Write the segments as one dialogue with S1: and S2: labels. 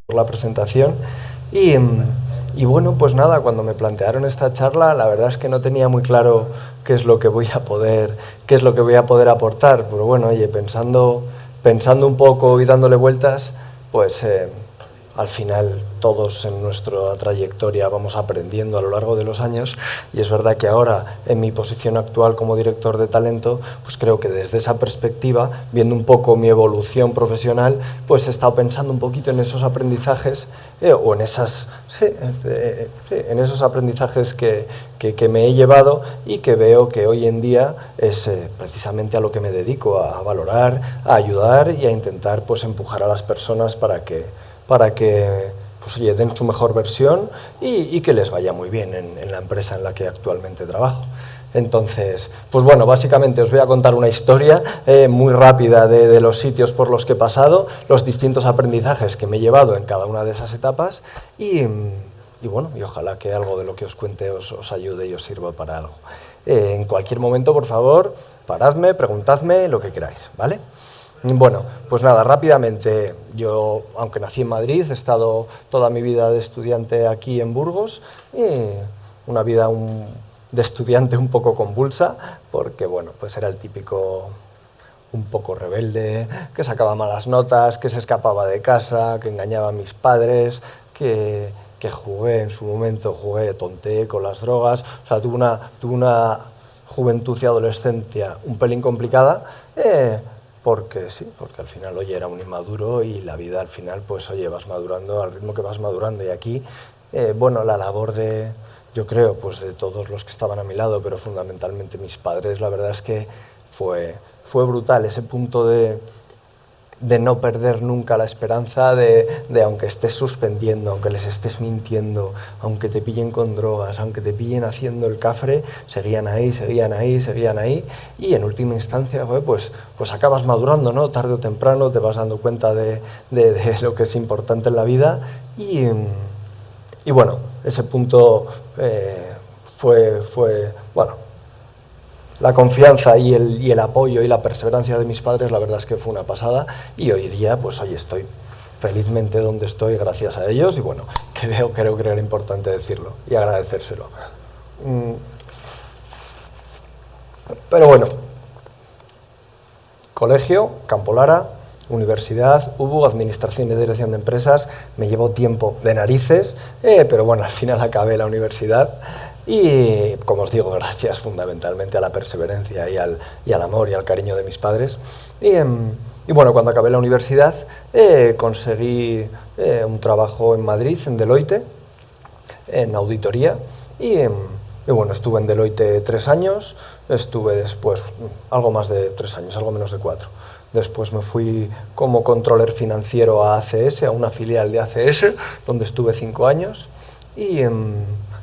S1: por la presentación. Y bueno, pues nada, cuando me plantearon esta charla, la verdad es que no tenía muy claro qué es lo que voy a poder aportar. Pero bueno, oye, pensando un poco y dándole vueltas, pues al final todos en nuestra trayectoria vamos aprendiendo a lo largo de los años, y es verdad que ahora en mi posición actual como director de talento, pues creo que desde esa perspectiva, viendo un poco mi evolución profesional, pues he estado pensando un poquito en esos aprendizajes o en en esos aprendizajes que me he llevado y que veo que hoy en día es precisamente a lo que me dedico, a valorar, a ayudar y a intentar pues empujar a las personas para que pues, oye, den su mejor versión y que les vaya muy bien en la empresa en la que actualmente trabajo. Entonces, pues bueno, básicamente os voy a contar una historia muy rápida de los sitios por los que he pasado, los distintos aprendizajes que me he llevado en cada una de esas etapas y bueno, y ojalá que algo de lo que os cuente os ayude y os sirva para algo. En cualquier momento, por favor, paradme, preguntadme lo que queráis, ¿vale? Bueno, pues nada, rápidamente, yo, aunque nací en Madrid, he estado toda mi vida de estudiante aquí en Burgos, y una vida de estudiante un poco convulsa, porque bueno, pues era el típico un poco rebelde, que sacaba malas notas, que se escapaba de casa, que engañaba a mis padres, que jugué en su momento, tonteé con las drogas, o sea, tuve una juventud y adolescencia un pelín complicada, porque sí, porque al final, oye, era un inmaduro y la vida al final, pues oye, vas madurando al ritmo que vas madurando. Y aquí, bueno, la labor yo creo, pues de todos los que estaban a mi lado, pero fundamentalmente mis padres, la verdad es que fue brutal ese punto de no perder nunca la esperanza de aunque estés suspendiendo, aunque les estés mintiendo, aunque te pillen con drogas, aunque te pillen haciendo el cafre, seguían ahí, y en última instancia, pues acabas madurando, ¿no? Tarde o temprano te vas dando cuenta de lo que es importante en la vida y bueno, ese punto fue bueno, la confianza y el apoyo y la perseverancia de mis padres, la verdad es que fue una pasada, y hoy día, pues hoy estoy felizmente donde estoy gracias a ellos, y bueno, creo que era importante decirlo y agradecérselo. Pero bueno, colegio, Campo Lara, universidad, UBU, administración y dirección de empresas, me llevó tiempo de narices, pero bueno, al final acabé la universidad. Y, como os digo, gracias fundamentalmente a la perseverancia y al amor y al cariño de mis padres. Y bueno, cuando acabé la universidad conseguí un trabajo en Madrid, en Deloitte, en auditoría. Y bueno, estuve en Deloitte 3 años, estuve después algo más de 3 años, algo menos de 4. Después me fui como controller financiero a ACS, a una filial de ACS, donde estuve 5 años. Y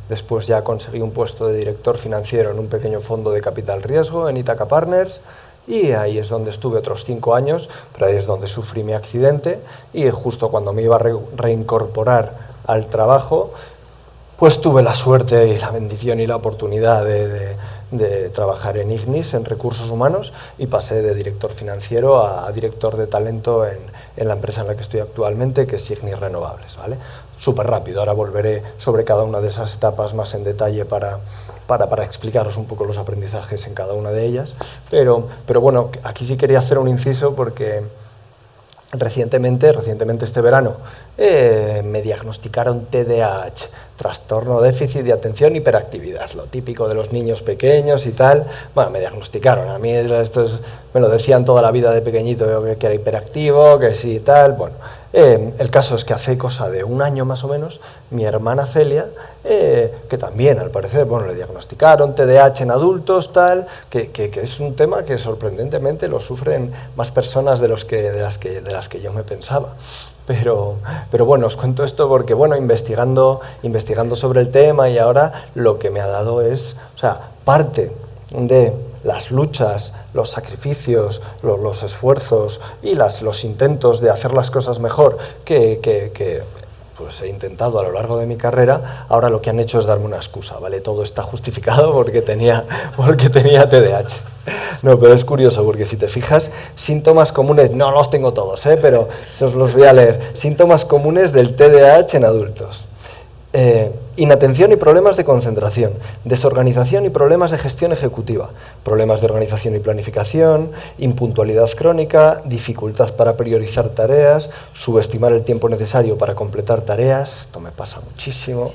S1: después ya conseguí un puesto de director financiero en un pequeño fondo de capital riesgo, en Ítaca Partners, y ahí es donde estuve otros 5 años, pero ahí es donde sufrí mi accidente, y justo cuando me iba a reincorporar al trabajo, pues tuve la suerte y la bendición y la oportunidad de trabajar en Ignis, en recursos humanos, y pasé de director financiero a director de talento en la empresa en la que estoy actualmente, que es Ignis Renovables, ¿vale? Súper rápido, ahora volveré sobre cada una de esas etapas más en detalle para explicaros un poco los aprendizajes en cada una de ellas, pero bueno, aquí sí quería hacer un inciso porque recientemente este verano, me diagnosticaron TDAH, trastorno déficit de atención hiperactividad, lo típico de los niños pequeños y tal. Bueno, me diagnosticaron, a mí me lo decían toda la vida de pequeñito, que era hiperactivo, que sí y tal. Bueno, el caso es que hace cosa de 1 año más o menos, mi hermana Celia, que también al parecer, bueno, le diagnosticaron TDAH en adultos, tal, que es un tema que sorprendentemente lo sufren más personas de las que yo me pensaba. Pero bueno, os cuento esto porque, bueno, investigando sobre el tema, y ahora lo que me ha dado es, o sea, parte de las luchas, los sacrificios, los esfuerzos y los intentos de hacer las cosas mejor que pues he intentado a lo largo de mi carrera, ahora lo que han hecho es darme una excusa, ¿vale? Todo está justificado porque tenía TDAH. No, pero es curioso porque si te fijas, síntomas comunes, no los tengo todos, pero os los voy a leer. Síntomas comunes del TDAH en adultos. Inatención y problemas de concentración, desorganización y problemas de gestión ejecutiva, problemas de organización y planificación, impuntualidad crónica, dificultad para priorizar tareas, subestimar el tiempo necesario para completar tareas, esto me pasa muchísimo,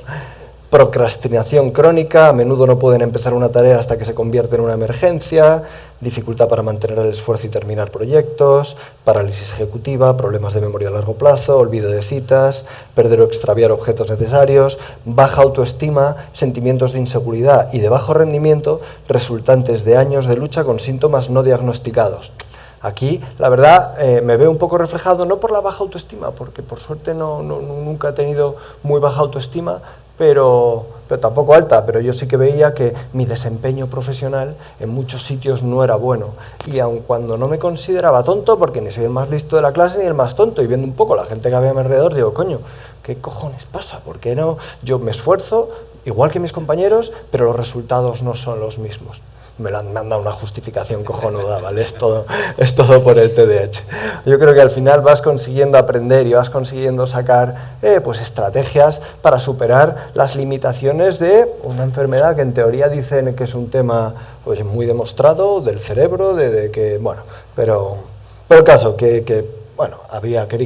S1: procrastinación crónica, a menudo no pueden empezar una tarea hasta que se convierte en una emergencia, dificultad para mantener el esfuerzo y terminar proyectos, parálisis ejecutiva, problemas de memoria a largo plazo, olvido de citas, perder o extraviar objetos necesarios, baja autoestima, sentimientos de inseguridad y de bajo rendimiento resultantes de años de lucha con síntomas no diagnosticados. Aquí, la verdad, me veo un poco reflejado, no por la baja autoestima, porque por suerte nunca he tenido muy baja autoestima, pero tampoco alta, pero yo sí que veía que mi desempeño profesional en muchos sitios no era bueno. Y aun cuando no me consideraba tonto, porque ni soy el más listo de la clase ni el más tonto, y viendo un poco la gente que había a mi alrededor, digo, coño, ¿qué cojones pasa? ¿Por qué no? Yo me esfuerzo, igual que mis compañeros, pero los resultados no son los mismos. Me han dado una justificación cojonuda, ¿vale? Es todo por el TDAH. Yo creo que al final vas consiguiendo aprender y vas consiguiendo sacar pues estrategias para superar las limitaciones de una enfermedad que en teoría dicen que es un tema pues muy demostrado del cerebro, bueno, pero el caso bueno,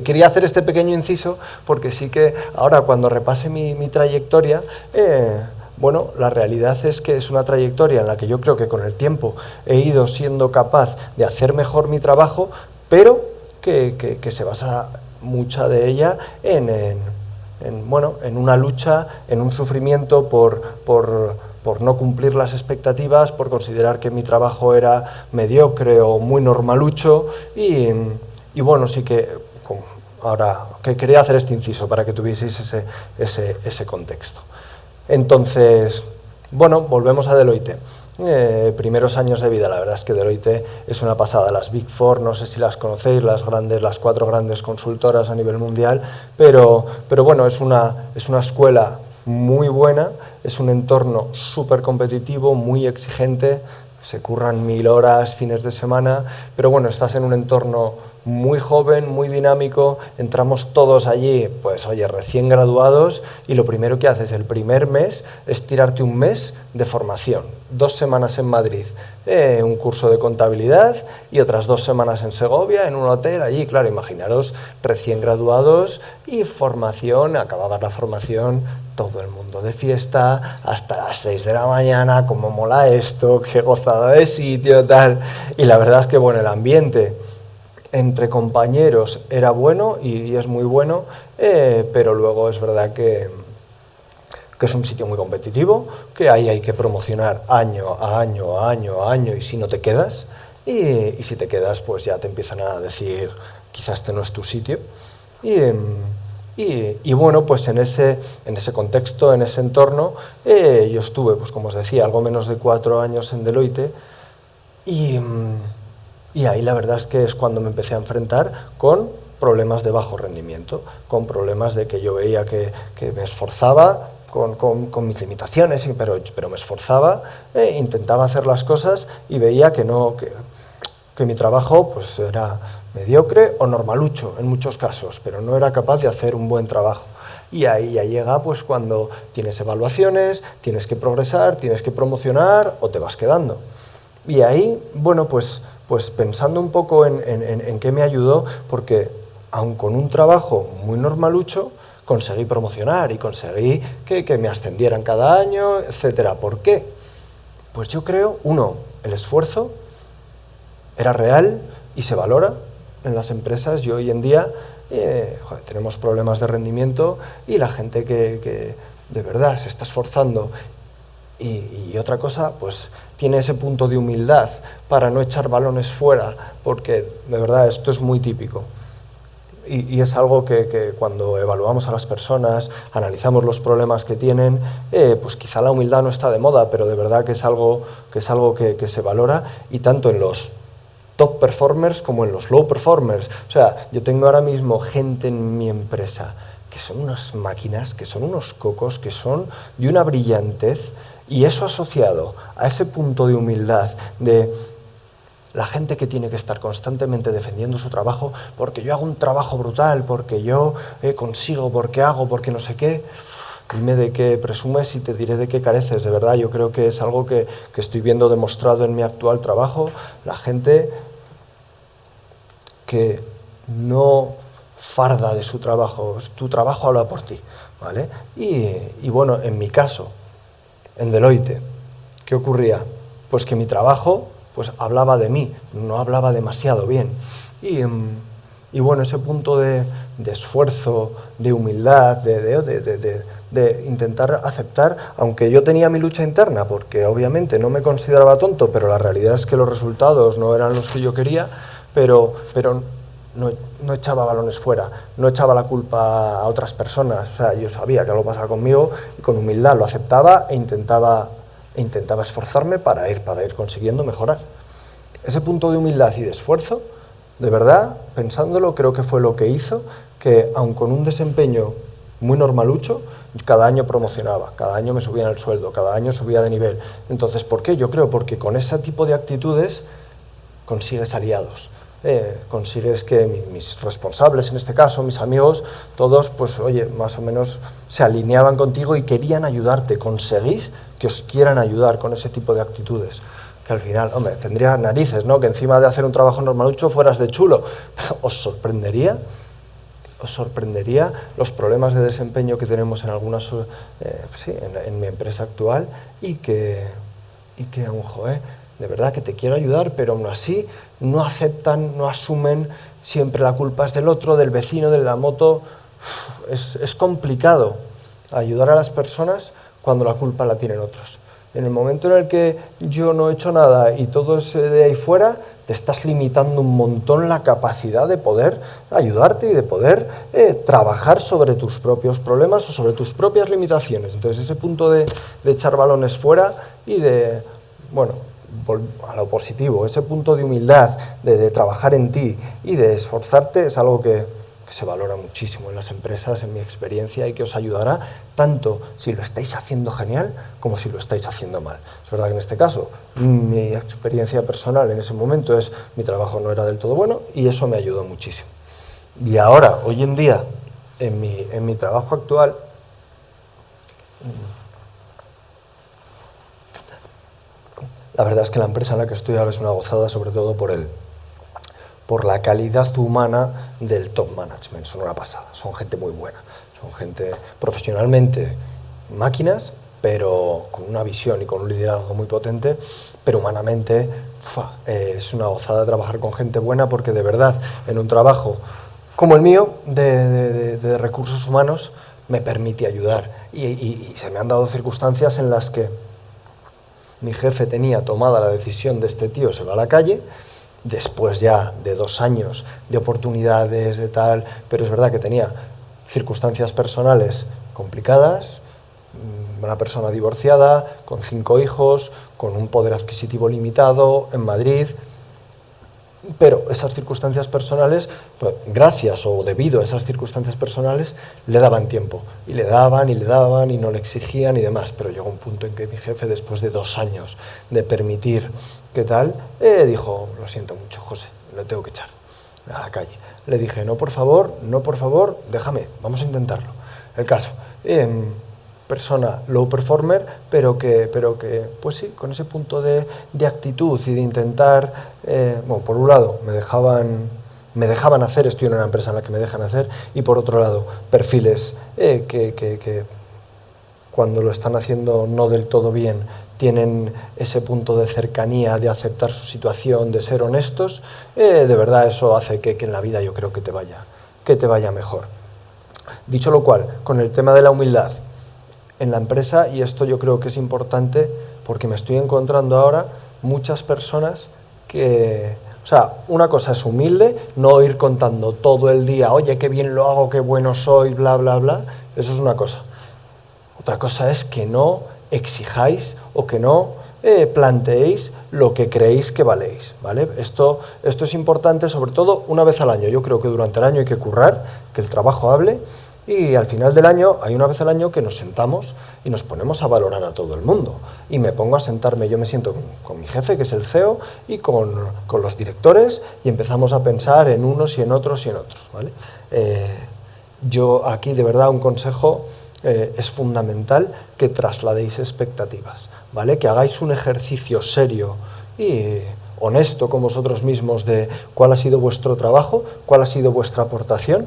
S1: quería hacer este pequeño inciso porque sí que ahora cuando repase mi trayectoria, bueno, la realidad es que es una trayectoria en la que yo creo que con el tiempo he ido siendo capaz de hacer mejor mi trabajo, pero que se basa mucha de ella en una lucha, en un sufrimiento por no cumplir las expectativas, por considerar que mi trabajo era mediocre o muy normalucho y bueno, sí que ahora que quería hacer este inciso para que tuvieseis ese contexto. Entonces, bueno, volvemos a Deloitte. Primeros años de vida, la verdad es que Deloitte es una pasada. Las Big Four, no sé si las conocéis, las 4 grandes consultoras a nivel mundial, pero bueno, es una escuela muy buena, es un entorno súper competitivo, muy exigente, se curran 1000 horas, fines de semana, pero bueno, estás en un entorno muy joven, muy dinámico, entramos todos allí, pues oye, recién graduados, y lo primero que haces el primer mes es tirarte un mes de formación, 2 semanas en Madrid, un curso de contabilidad y otras 2 semanas en Segovia, en un hotel, allí, claro, imaginaros, recién graduados y formación, acababas la formación, todo el mundo de fiesta, hasta las 6 de la mañana, cómo mola esto, qué gozada de sitio, tal, y la verdad es que, bueno, el ambiente entre compañeros era bueno y es muy bueno, pero luego es verdad que es un sitio muy competitivo, que ahí hay que promocionar año a año, a año a año, y si no te quedas, y si te quedas, pues ya te empiezan a decir, quizás este no es tu sitio. Y bueno, pues en ese contexto, en ese entorno, yo estuve, pues como os decía, algo menos de 4 años en Deloitte, y ahí la verdad es que es cuando me empecé a enfrentar con problemas de bajo rendimiento, con problemas de que yo veía que me esforzaba con mis limitaciones, pero me esforzaba, intentaba hacer las cosas y veía que mi trabajo pues era mediocre o normalucho en muchos casos, pero no era capaz de hacer un buen trabajo. Y ahí ya llega pues cuando tienes evaluaciones, tienes que progresar, tienes que promocionar o te vas quedando. Y ahí, bueno, pues pensando un poco en qué me ayudó, porque aun con un trabajo muy normalucho, conseguí promocionar y conseguí que me ascendieran cada año, etcétera. ¿Por qué? Pues yo creo, el esfuerzo era real y se valora en las empresas, y hoy en día tenemos problemas de rendimiento y la gente que de verdad se está esforzando y otra cosa, pues tiene ese punto de humildad para no echar balones fuera, porque de verdad esto es muy típico. Y es algo que cuando evaluamos a las personas, analizamos los problemas que tienen, pues quizá la humildad no está de moda, pero de verdad que es algo que se valora, y tanto en los top performers como en los low performers. O sea, yo tengo ahora mismo gente en mi empresa que son unas máquinas, que son unos cocos, que son de una brillantez, y eso asociado a ese punto de humildad, de la gente que tiene que estar constantemente defendiendo su trabajo, porque yo hago un trabajo brutal, porque yo consigo, porque hago, porque no sé qué. Dime de qué presumes y te diré de qué careces. De verdad, yo creo que es algo que estoy viendo demostrado en mi actual trabajo. La gente que no farda de su trabajo, tu trabajo habla por ti, ¿vale? Y bueno, en mi caso, en Deloitte, ¿qué ocurría? Pues que mi trabajo pues hablaba de mí, no hablaba demasiado bien. Y bueno, ese punto de esfuerzo, de humildad, de intentar aceptar, aunque yo tenía mi lucha interna, porque obviamente no me consideraba tonto, pero la realidad es que los resultados no eran los que yo quería, pero no echaba balones fuera, no echaba la culpa a otras personas. O sea, yo sabía que algo pasaba conmigo y con humildad lo aceptaba e intentaba esforzarme para ir consiguiendo mejorar. Ese punto de humildad y de esfuerzo, de verdad, pensándolo, creo que fue lo que hizo que, aun con un desempeño muy normalucho, cada año promocionaba, cada año me subían el sueldo, cada año subía de nivel. Entonces, ¿por qué? Yo creo porque con ese tipo de actitudes consigues aliados. Consigues que mis responsables, en este caso, mis amigos, todos, pues oye, más o menos se alineaban contigo y querían ayudarte. Conseguís que os quieran ayudar con ese tipo de actitudes. Que al final, hombre, tendría narices, ¿no? Que encima de hacer un trabajo normalucho fueras de chulo. ¿Os sorprendería los problemas de desempeño que tenemos en algunas, en mi empresa actual y que aún, de verdad que te quiero ayudar, pero aún así no aceptan, no asumen, siempre la culpa es del otro, del vecino, de la moto. Es complicado ayudar a las personas cuando la culpa la tienen otros. En el momento en el que yo no he hecho nada y todo es de ahí fuera, te estás limitando un montón la capacidad de poder ayudarte y de poder trabajar sobre tus propios problemas o sobre tus propias limitaciones. Entonces ese punto de echar balones fuera y de, bueno, a lo positivo, ese punto de humildad, de trabajar en ti y de esforzarte es algo que se valora muchísimo en las empresas, en mi experiencia, y que os ayudará tanto si lo estáis haciendo genial como si lo estáis haciendo mal. Es verdad que en este caso mi experiencia personal en ese momento es mi trabajo no era del todo bueno y eso me ayudó muchísimo. Y ahora, hoy en día, en mi trabajo actual, la verdad es que la empresa en la que estoy ahora es una gozada, sobre todo por la calidad humana del top management. Son una pasada, son gente muy buena, son gente profesionalmente máquinas, pero con una visión y con un liderazgo muy potente, pero humanamente es una gozada trabajar con gente buena, porque de verdad en un trabajo como el mío de recursos humanos me permite ayudar y se me han dado circunstancias en las que mi jefe tenía tomada la decisión de este tío se va a la calle, después ya de 2 años de oportunidades, de tal, pero es verdad que tenía circunstancias personales complicadas, una persona divorciada, con 5 hijos, con un poder adquisitivo limitado en Madrid, pero esas circunstancias personales, pues, gracias o debido a esas circunstancias personales, le daban tiempo, y le daban y no le exigían y demás, pero llegó un punto en que mi jefe, después de 2 años de permitir que tal, dijo, lo siento mucho, José, lo tengo que echar a la calle. Le dije, no, por favor, déjame, vamos a intentarlo. El caso, persona low performer, pero que, pues sí, con ese punto de actitud y de intentar, bueno, por un lado, me dejaban hacer, estoy en una empresa en la que me dejan hacer, y por otro lado, perfiles que cuando lo están haciendo no del todo bien, tienen ese punto de cercanía, de aceptar su situación, de ser honestos, de verdad eso hace que en la vida yo creo que te vaya mejor. Dicho lo cual, con el tema de la humildad en la empresa, y esto yo creo que es importante porque me estoy encontrando ahora muchas personas que, o sea, una cosa es humilde, no ir contando todo el día, oye, qué bien lo hago, qué bueno soy, bla, bla, bla, eso es una cosa. Otra cosa es que no exijáis o que no planteéis lo que creéis que valéis, ¿vale? Esto es importante, sobre todo una vez al año. Yo creo que durante el año hay que currar, que el trabajo hable, Y al final del año, hay una vez al año que nos sentamos y nos ponemos a valorar a todo el mundo. Y me pongo a sentarme, yo me siento con mi jefe, que es el CEO, y con los directores, y empezamos a pensar en unos y en otros y en otros, ¿vale? Yo aquí, de verdad, un consejo, es fundamental que trasladéis expectativas, ¿vale? Que hagáis un ejercicio serio y honesto con vosotros mismos de cuál ha sido vuestro trabajo, cuál ha sido vuestra aportación,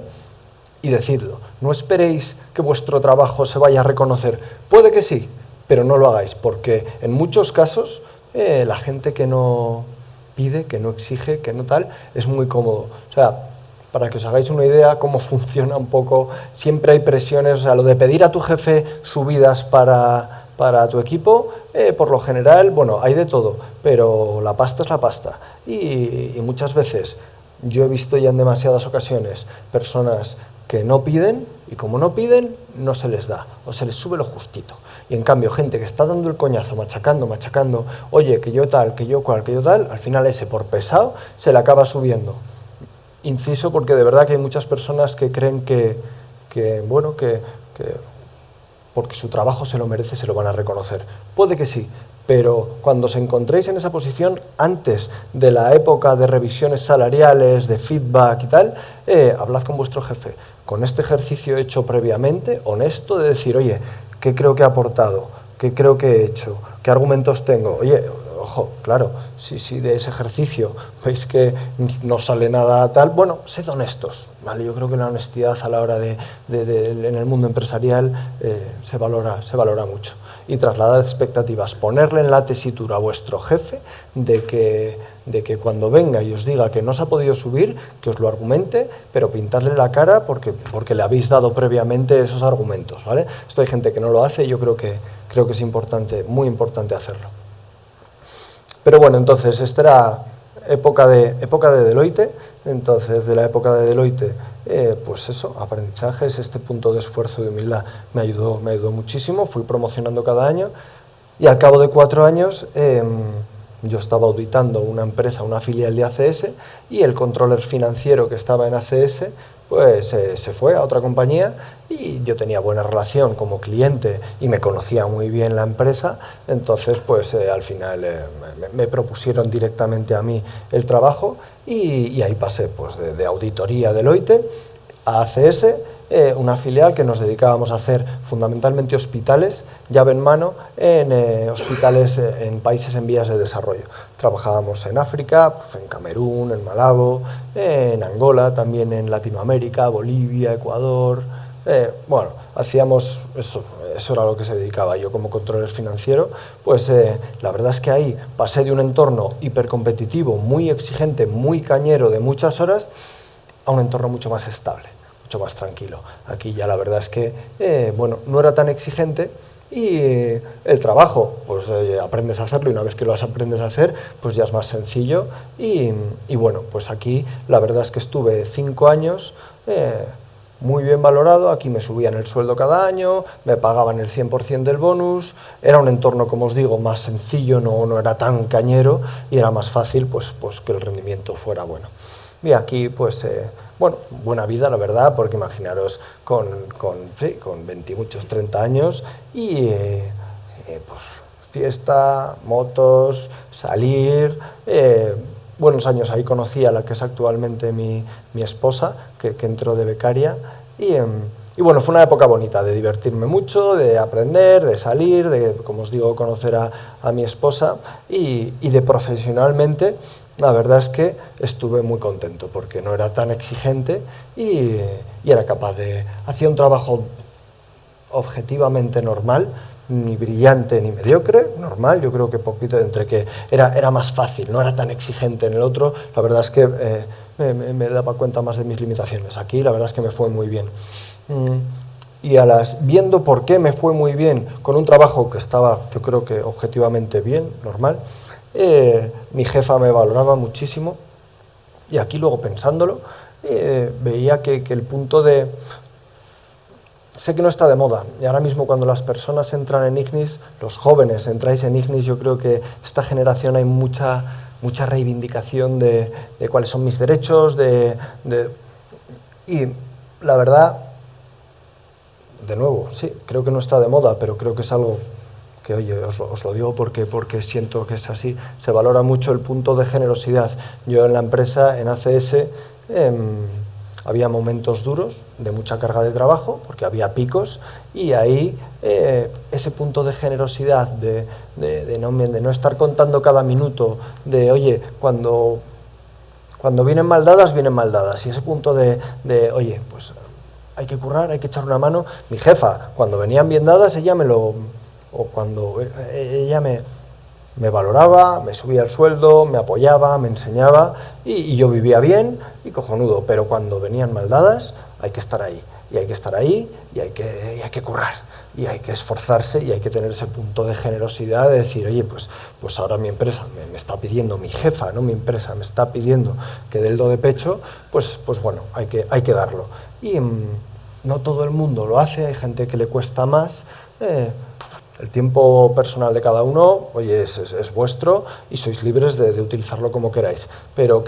S1: y decidlo. No esperéis que vuestro trabajo se vaya a reconocer. Puede que sí, pero no lo hagáis, porque en muchos casos la gente que no pide, que no exige, que no tal, es muy cómodo. O sea, para que os hagáis una idea cómo funciona un poco, siempre hay presiones, o sea, lo de pedir a tu jefe subidas para tu equipo, por lo general, bueno, hay de todo, pero la pasta es la pasta. Y muchas veces yo he visto ya en demasiadas ocasiones personas que no piden, y como no piden, no se les da, o se les sube lo justito. Y en cambio, gente que está dando el coñazo, machacando, oye, que yo tal, que yo cual, que yo tal, al final ese por pesado se le acaba subiendo. Inciso porque de verdad que hay muchas personas que creen que porque su trabajo se lo merece, se lo van a reconocer. Puede que sí, pero cuando os encontréis en esa posición, antes de la época de revisiones salariales, de feedback y tal, hablad con vuestro jefe, con este ejercicio hecho previamente, honesto, de decir, oye, ¿qué creo que he aportado? ¿Qué creo que he hecho? ¿Qué argumentos tengo? Oye, ojo, claro, si de ese ejercicio veis que no sale nada tal, bueno, sed honestos, ¿vale? Yo creo que la honestidad a la hora en el mundo empresarial se valora mucho. Y trasladar expectativas, ponerle en la tesitura a vuestro jefe de que cuando venga y os diga que no se ha podido subir, que os lo argumente, pero pintadle la cara porque le habéis dado previamente esos argumentos, ¿vale? Esto hay gente que no lo hace y yo creo que es importante, muy importante hacerlo. Pero bueno, entonces, esta era época de Deloitte. Entonces, de la época de Deloitte, pues eso, aprendizajes, este punto de esfuerzo, de humildad, me ayudó muchísimo. Fui promocionando cada año y al cabo de 4 años yo estaba auditando una empresa, una filial de ACS, y el controller financiero que estaba en ACS pues se fue a otra compañía, y yo tenía buena relación como cliente y me conocía muy bien la empresa. Entonces pues al final me propusieron directamente a mí el trabajo, y ahí pasé pues de auditoría Deloitte a ACS, una filial que nos dedicábamos a hacer fundamentalmente hospitales, llave en mano, en hospitales en países en vías de desarrollo. Trabajábamos en África, pues en Camerún, en Malabo, en Angola, también en Latinoamérica, Bolivia, Ecuador. Bueno, hacíamos eso era lo que se dedicaba yo como controller financiero. Pues la verdad es que ahí pasé de un entorno hipercompetitivo, muy exigente, muy cañero, de muchas horas, a un entorno mucho más estable, mucho más tranquilo. Aquí ya la verdad es que, bueno, no era tan exigente, y el trabajo, pues aprendes a hacerlo, y una vez que lo aprendes a hacer, pues ya es más sencillo. Y bueno, pues aquí la verdad es que estuve 5 años, muy bien valorado. Aquí me subían el sueldo cada año, me pagaban el 100% del bonus, era un entorno, como os digo, más sencillo, no era tan cañero, y era más fácil pues que el rendimiento fuera bueno. Y aquí, pues, bueno, buena vida, la verdad, porque imaginaros con 20 y muchos, 30 años, y pues fiesta, motos, salir, buenos años. Ahí conocí a la que es actualmente mi esposa, que entró de becaria, y bueno, fue una época bonita, de divertirme mucho, de aprender, de salir, de, como os digo, conocer a mi esposa, y de profesionalmente. La verdad es que estuve muy contento porque no era tan exigente, y era capaz hacía un trabajo objetivamente normal, ni brillante ni mediocre, normal. Yo creo que poquito entre que era más fácil, no era tan exigente en el otro. La verdad es que me daba cuenta más de mis limitaciones. Aquí la verdad es que me fue muy bien. Y viendo por qué me fue muy bien con un trabajo que estaba, yo creo que objetivamente bien, normal, mi jefa me valoraba muchísimo, y aquí luego pensándolo, veía que el punto de... Sé que no está de moda, y ahora mismo cuando las personas entran en Ignis, los jóvenes entráis en Ignis, yo creo que esta generación hay mucha reivindicación de cuáles son mis derechos, y la verdad, de nuevo, sí, creo que no está de moda, pero creo que es algo que, oye, os lo digo porque siento que es así, se valora mucho el punto de generosidad. Yo en la empresa, en ACS, había momentos duros de mucha carga de trabajo, porque había picos, y ahí ese punto de generosidad, de no estar contando cada minuto, de, oye, cuando vienen mal dadas, y ese punto de oye, pues hay que currar, hay que echar una mano. Mi jefa, cuando venían bien dadas, ella me valoraba, me subía el sueldo, me apoyaba, me enseñaba, y yo vivía bien y cojonudo, pero cuando venían mal dadas hay que estar ahí, y hay que estar ahí, y hay que currar, y hay que esforzarse, y hay que tener ese punto de generosidad de decir, oye, pues ahora mi empresa me está pidiendo, mi jefa, no mi empresa, me está pidiendo que dé el do de pecho, pues bueno, hay que darlo. Y no todo el mundo lo hace, hay gente que le cuesta más. El tiempo personal de cada uno, oye, es vuestro, y sois libres de utilizarlo como queráis, pero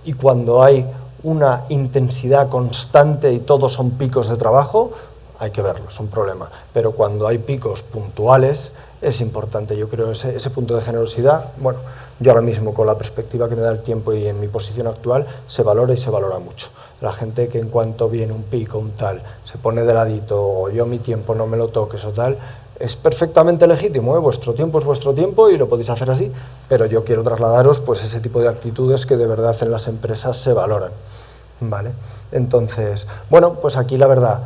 S1: y cuando hay una intensidad constante y todos son picos de trabajo, hay que verlo, es un problema. Pero cuando hay picos puntuales, es importante, yo creo, ese punto de generosidad. Bueno, yo ahora mismo, con la perspectiva que me da el tiempo y en mi posición actual, se valora, y se valora mucho. La gente que en cuanto viene un pico, un tal, se pone de ladito, o yo mi tiempo no me lo toques o tal, es perfectamente legítimo, vuestro tiempo es vuestro tiempo y lo podéis hacer así, pero yo quiero trasladaros pues ese tipo de actitudes que de verdad en las empresas se valoran, ¿vale? Entonces, bueno, pues aquí la verdad,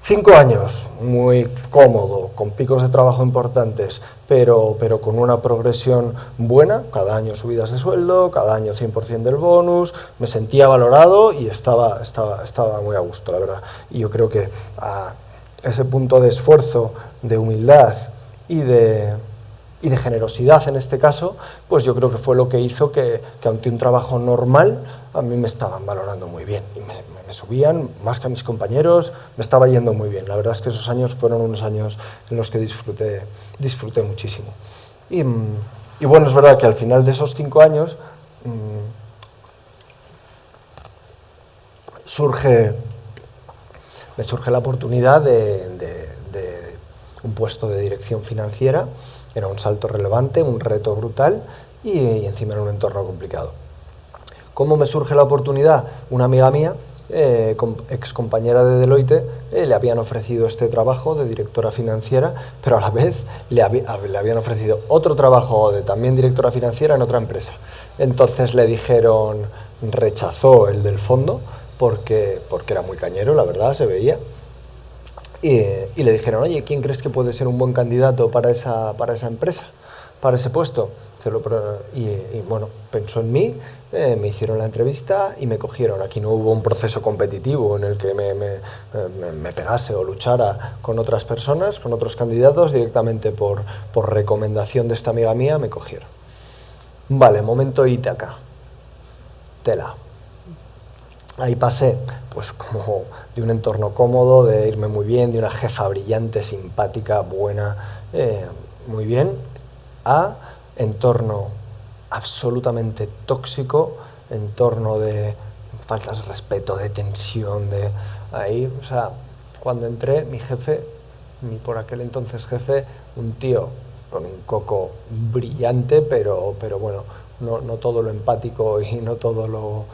S1: 5 años, muy cómodo, con picos de trabajo importantes, pero con una progresión buena, cada año subidas de sueldo, cada año 100% del bonus, me sentía valorado y estaba muy a gusto, la verdad. Y yo creo que ese punto de esfuerzo, de humildad y de generosidad en este caso, pues yo creo que fue lo que hizo que ante un trabajo normal a mí me estaban valorando muy bien y me subían más que a mis compañeros, me estaba yendo muy bien. La verdad es que esos años fueron unos años en los que disfruté muchísimo. Y bueno, es verdad que al final de esos 5 años me surge la oportunidad de un puesto de dirección financiera. Era un salto relevante, un reto brutal y encima en un entorno complicado. ¿Cómo me surge la oportunidad? Una amiga mía, ex compañera de Deloitte, le habían ofrecido este trabajo de directora financiera, pero a la vez le habían ofrecido otro trabajo de también directora financiera en otra empresa. Entonces le dijeron, rechazó el del fondo, porque era muy cañero, la verdad, se veía. Y le dijeron, oye, ¿quién crees que puede ser un buen candidato para esa empresa, para ese puesto? Y bueno, pensó en mí, me hicieron la entrevista y me cogieron. Aquí no hubo un proceso competitivo en el que me pegase o luchara con otras personas, con otros candidatos, directamente por recomendación de esta amiga mía me cogieron. Vale, momento Ítaca, tela. Ahí pasé, pues como de un entorno cómodo, de irme muy bien, de una jefa brillante, simpática, buena, muy bien, a entorno absolutamente tóxico, entorno de faltas de respeto, de tensión, de ahí, o sea, cuando entré, mi jefe, mi por aquel entonces jefe, un tío con un coco brillante, pero bueno, no todo lo empático y no todo lo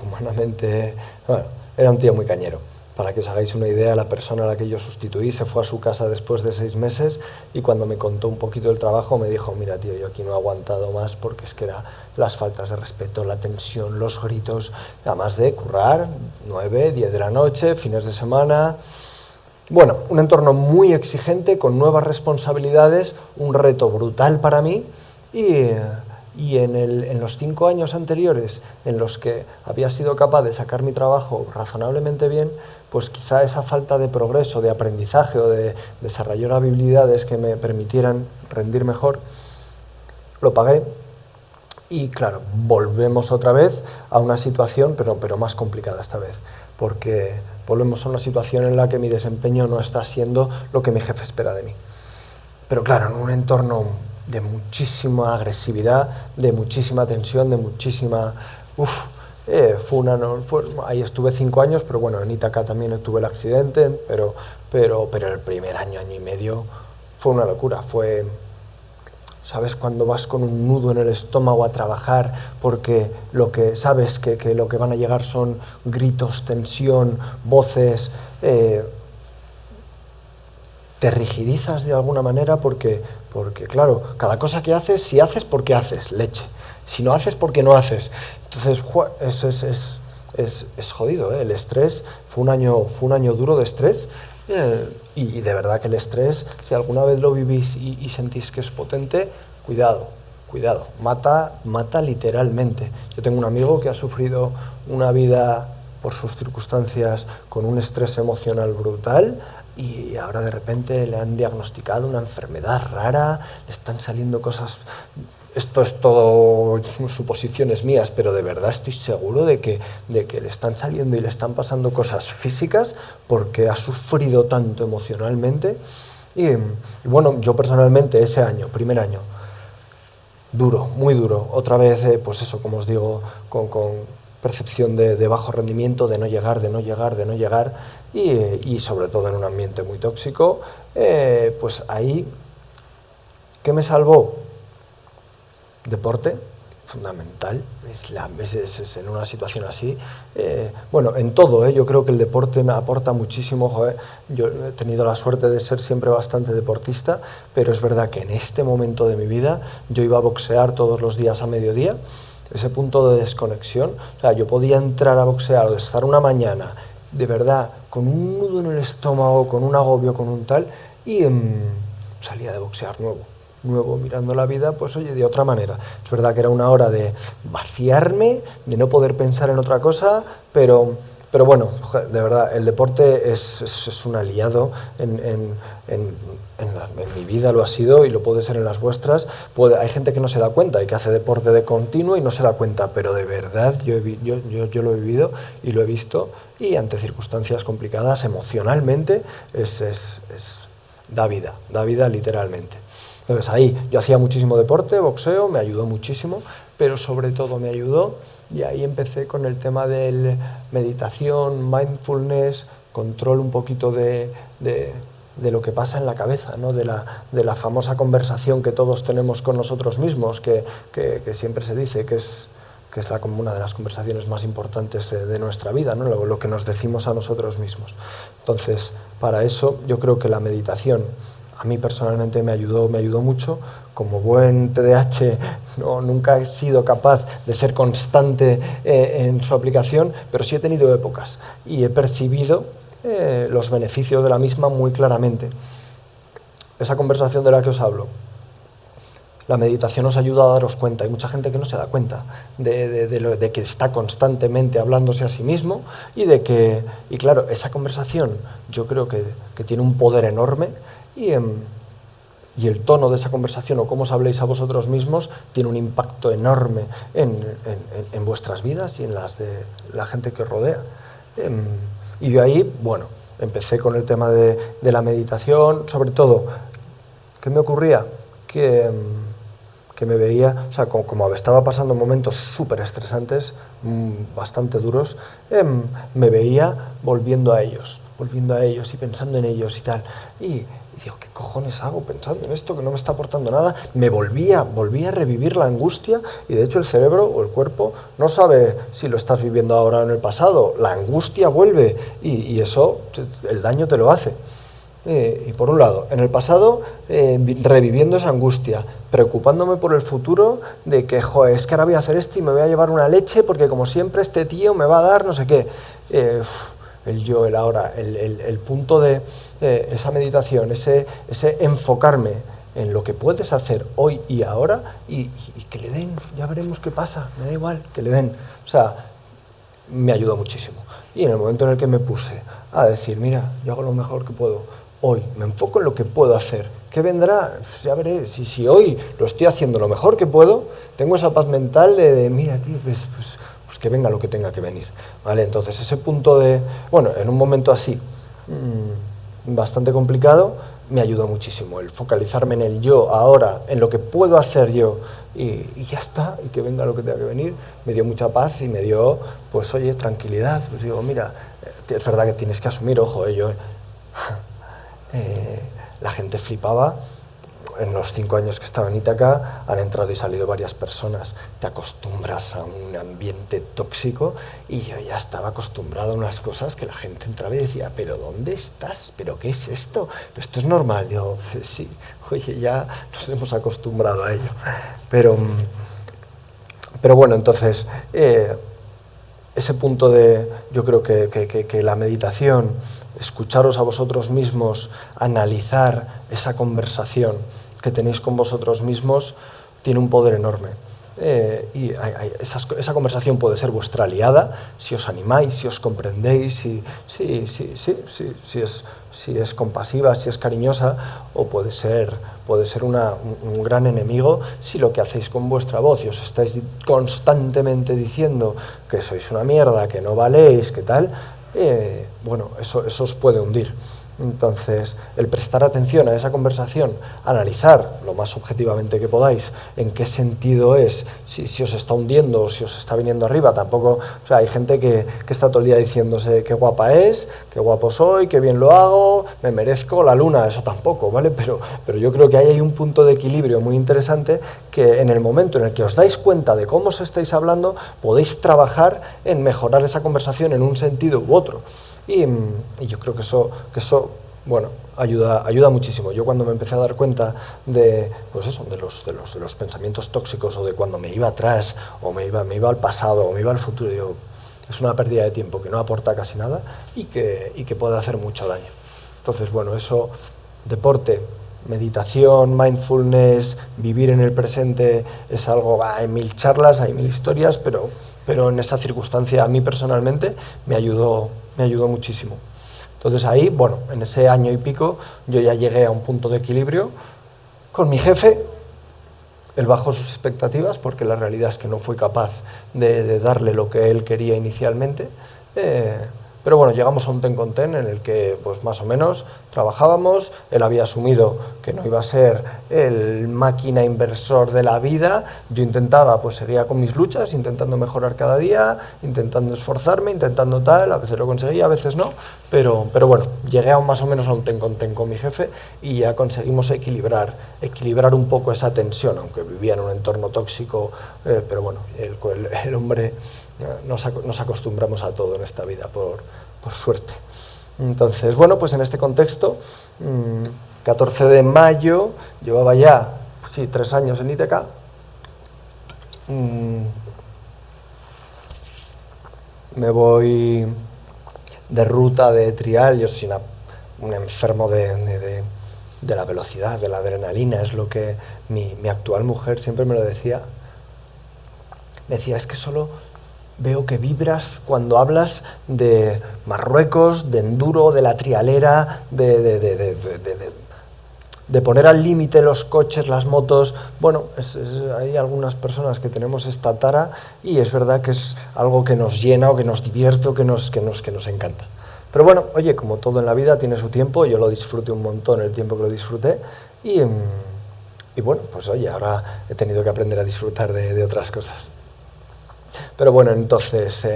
S1: humanamente... Bueno, era un tío muy cañero. Para que os hagáis una idea, la persona a la que yo sustituí se fue a su casa después de 6 meses y cuando me contó un poquito del trabajo me dijo, mira tío, yo aquí no he aguantado más porque es que era las faltas de respeto, la tensión, los gritos, además de currar 9, 10 de la noche, fines de semana... Bueno, un entorno muy exigente, con nuevas responsabilidades, un reto brutal para mí y en los 5 años anteriores en los que había sido capaz de sacar mi trabajo razonablemente bien, pues quizá esa falta de progreso, de aprendizaje o de desarrollar habilidades que me permitieran rendir mejor, lo pagué. Y claro, volvemos otra vez a una situación, pero más complicada esta vez, porque volvemos a una situación en la que mi desempeño no está siendo lo que mi jefe espera de mí. Pero claro, en un entorno de muchísima agresividad, de muchísima tensión, de muchísima... ahí estuve 5 años, pero bueno, en Ítaca también tuve el accidente, pero pero el primer año, año y medio fue una locura. ¿Sabes? Cuando vas con un nudo en el estómago a trabajar porque sabes que lo que van a llegar son gritos, tensión, voces, te rigidizas de alguna manera porque, claro, cada cosa que haces, si haces, porque haces, leche. Si no haces, porque no haces. Entonces, eso es jodido, ¿eh? El estrés, fue un año duro de estrés, y de verdad que el estrés, si alguna vez lo vivís y sentís que es potente, cuidado, mata literalmente. Yo tengo un amigo que ha sufrido una vida por sus circunstancias con un estrés emocional brutal, y ahora de repente le han diagnosticado una enfermedad rara, le están saliendo cosas. Esto es todo suposiciones mías, pero de verdad estoy seguro de que le están saliendo y le están pasando cosas físicas porque ha sufrido tanto emocionalmente. Y bueno, yo personalmente ese año, primer año, duro, muy duro. Otra vez, pues eso, como os digo, con percepción de bajo rendimiento, de no llegar, y sobre todo en un ambiente muy tóxico. Pues ahí, ¿qué me salvó? Deporte, fundamental, es en una situación así. Bueno, en todo, yo creo que el deporte me aporta muchísimo. Joder, yo he tenido la suerte de ser siempre bastante deportista, pero es verdad que en este momento de mi vida yo iba a boxear todos los días a mediodía. Ese punto de desconexión, o sea, yo podía entrar a boxear o estar una mañana, de verdad, con un nudo en el estómago, con un agobio, con un tal, y salía de boxear nuevo, mirando la vida, pues oye, de otra manera. Es verdad que era una hora de vaciarme, de no poder pensar en otra cosa, pero bueno, de verdad, el deporte es un aliado en mi vida, lo ha sido y lo puede ser en las vuestras. Hay gente que no se da cuenta y que hace deporte de continuo y no se da cuenta, pero de verdad yo lo he vivido y lo he visto, y ante circunstancias complicadas emocionalmente da vida literalmente. Entonces ahí yo hacía muchísimo deporte, boxeo, me ayudó muchísimo, pero sobre todo me ayudó, y ahí empecé con el tema de meditación, mindfulness, control un poquito de lo que pasa en la cabeza, ¿no? de la famosa conversación que todos tenemos con nosotros mismos, que siempre se dice que es como una de las conversaciones más importantes de nuestra vida, ¿no? Lo que nos decimos a nosotros mismos. Entonces, para eso yo creo que la meditación a mí personalmente me ayudó mucho. Como buen TDAH nunca he sido capaz de ser constante en su aplicación, pero sí he tenido épocas y he percibido los beneficios de la misma muy claramente. Esa conversación de la que os hablo, la meditación os ayuda a daros cuenta. Hay mucha gente que no se da cuenta de que está constantemente hablándose a sí mismo, y claro, esa conversación yo creo que tiene un poder enorme, y el tono de esa conversación o cómo os habléis a vosotros mismos tiene un impacto enorme en vuestras vidas y en las de la gente que os rodea. Y yo ahí, bueno, empecé con el tema de la meditación. Sobre todo, ¿qué me ocurría? Que me veía, o sea, como estaba pasando momentos súper estresantes, bastante duros, me veía volviendo a ellos y pensando en ellos y tal. Y digo, ¿qué cojones hago pensando en esto que no me está aportando nada? Me volvía a revivir la angustia, y de hecho el cerebro o el cuerpo no sabe si lo estás viviendo ahora o en el pasado. La angustia vuelve y eso, el daño te lo hace. Y por un lado, en el pasado, reviviendo esa angustia, preocupándome por el futuro, de que, joder, es que ahora voy a hacer esto y me voy a llevar una leche porque como siempre este tío me va a dar no sé qué. El yo, el ahora, el punto de esa meditación, ese enfocarme en lo que puedes hacer hoy y ahora, y que le den, ya veremos qué pasa, me da igual, que le den. O sea, me ayudó muchísimo. Y en el momento en el que me puse a decir, mira, yo hago lo mejor que puedo hoy, me enfoco en lo que puedo hacer, ¿qué vendrá? Ya veré, si hoy lo estoy haciendo lo mejor que puedo, tengo esa paz mental de mira, tío, pues que venga lo que tenga que venir, ¿vale? Entonces ese punto bueno, en un momento así, bastante complicado, me ayudó muchísimo el focalizarme en el yo ahora, en lo que puedo hacer yo, y ya está, y que venga lo que tenga que venir. Me dio mucha paz y me dio, pues oye, tranquilidad. Pues digo, mira, es verdad que tienes que asumir, ojo, la gente flipaba. En los 5 años que estaba en Ítaca han entrado y salido varias personas. Te acostumbras a un ambiente tóxico y yo ya estaba acostumbrado a unas cosas que la gente entraba y decía, ¿pero dónde estás? ¿Pero qué es esto? ¿Esto es normal? Yo, sí, oye, ya nos hemos acostumbrado a ello. Pero bueno, entonces, ese punto de, yo creo que la meditación, escucharos a vosotros mismos, analizar esa conversación que tenéis con vosotros mismos, tiene un poder enorme. Esa conversación puede ser vuestra aliada, si os animáis, si os comprendéis, si es compasiva, si es cariñosa, o puede ser un gran enemigo si lo que hacéis con vuestra voz y os estáis constantemente diciendo que sois una mierda, que no valéis, que tal, bueno, eso os puede hundir. Entonces, el prestar atención a esa conversación, analizar lo más objetivamente que podáis en qué sentido es, si os está hundiendo o si os está viniendo arriba. Tampoco, o sea, hay gente que está todo el día diciéndose qué guapa es, qué guapo soy, qué bien lo hago, me merezco la luna. Eso tampoco, ¿vale? Pero yo creo que ahí hay un punto de equilibrio muy interesante, que en el momento en el que os dais cuenta de cómo os estáis hablando, podéis trabajar en mejorar esa conversación en un sentido u otro. Y yo creo que eso bueno, ayuda muchísimo. Yo cuando me empecé a dar cuenta de, pues eso, de los pensamientos tóxicos, o de cuando me iba atrás, o me iba al pasado, o me iba al futuro, digo, es una pérdida de tiempo que no aporta casi nada y que puede hacer mucho daño. Entonces, bueno, eso, deporte, meditación, mindfulness, vivir en el presente, es algo, hay 1000 charlas, hay 1000 historias, pero en esa circunstancia a mí personalmente me ayudó muchísimo. Entonces ahí, bueno, en ese año y pico yo ya llegué a un punto de equilibrio con mi jefe. Él bajó sus expectativas porque la realidad es que no fui capaz de darle lo que él quería inicialmente. Pero bueno, llegamos a un ten con ten en el que pues más o menos trabajábamos. Él había asumido que no iba a ser el máquina inversor de la vida. Yo intentaba, pues seguía con mis luchas, intentando mejorar cada día, intentando esforzarme, intentando tal, a veces lo conseguía, a veces no, pero bueno, llegué más o menos a un ten con mi jefe y ya conseguimos equilibrar un poco esa tensión, aunque vivía en un entorno tóxico, pero bueno, el hombre... Nos acostumbramos a todo en esta vida, por suerte. Entonces, bueno, pues en este contexto, 14 de mayo, llevaba ya, 3 años en Ítaca. Me voy de ruta de trial. Yo soy un enfermo de la velocidad, de la adrenalina. Es lo que mi actual mujer siempre me lo decía. Me decía, es que solo veo que vibras cuando hablas de Marruecos, de enduro, de la trialera, de poner al límite los coches, las motos. Bueno, hay algunas personas que tenemos esta tara y es verdad que es algo que nos llena o que nos divierte o que nos encanta. Pero bueno, oye, como todo en la vida tiene su tiempo, yo lo disfruté un montón el tiempo que lo disfruté y bueno, pues oye, ahora he tenido que aprender a disfrutar de otras cosas. Pero bueno, entonces,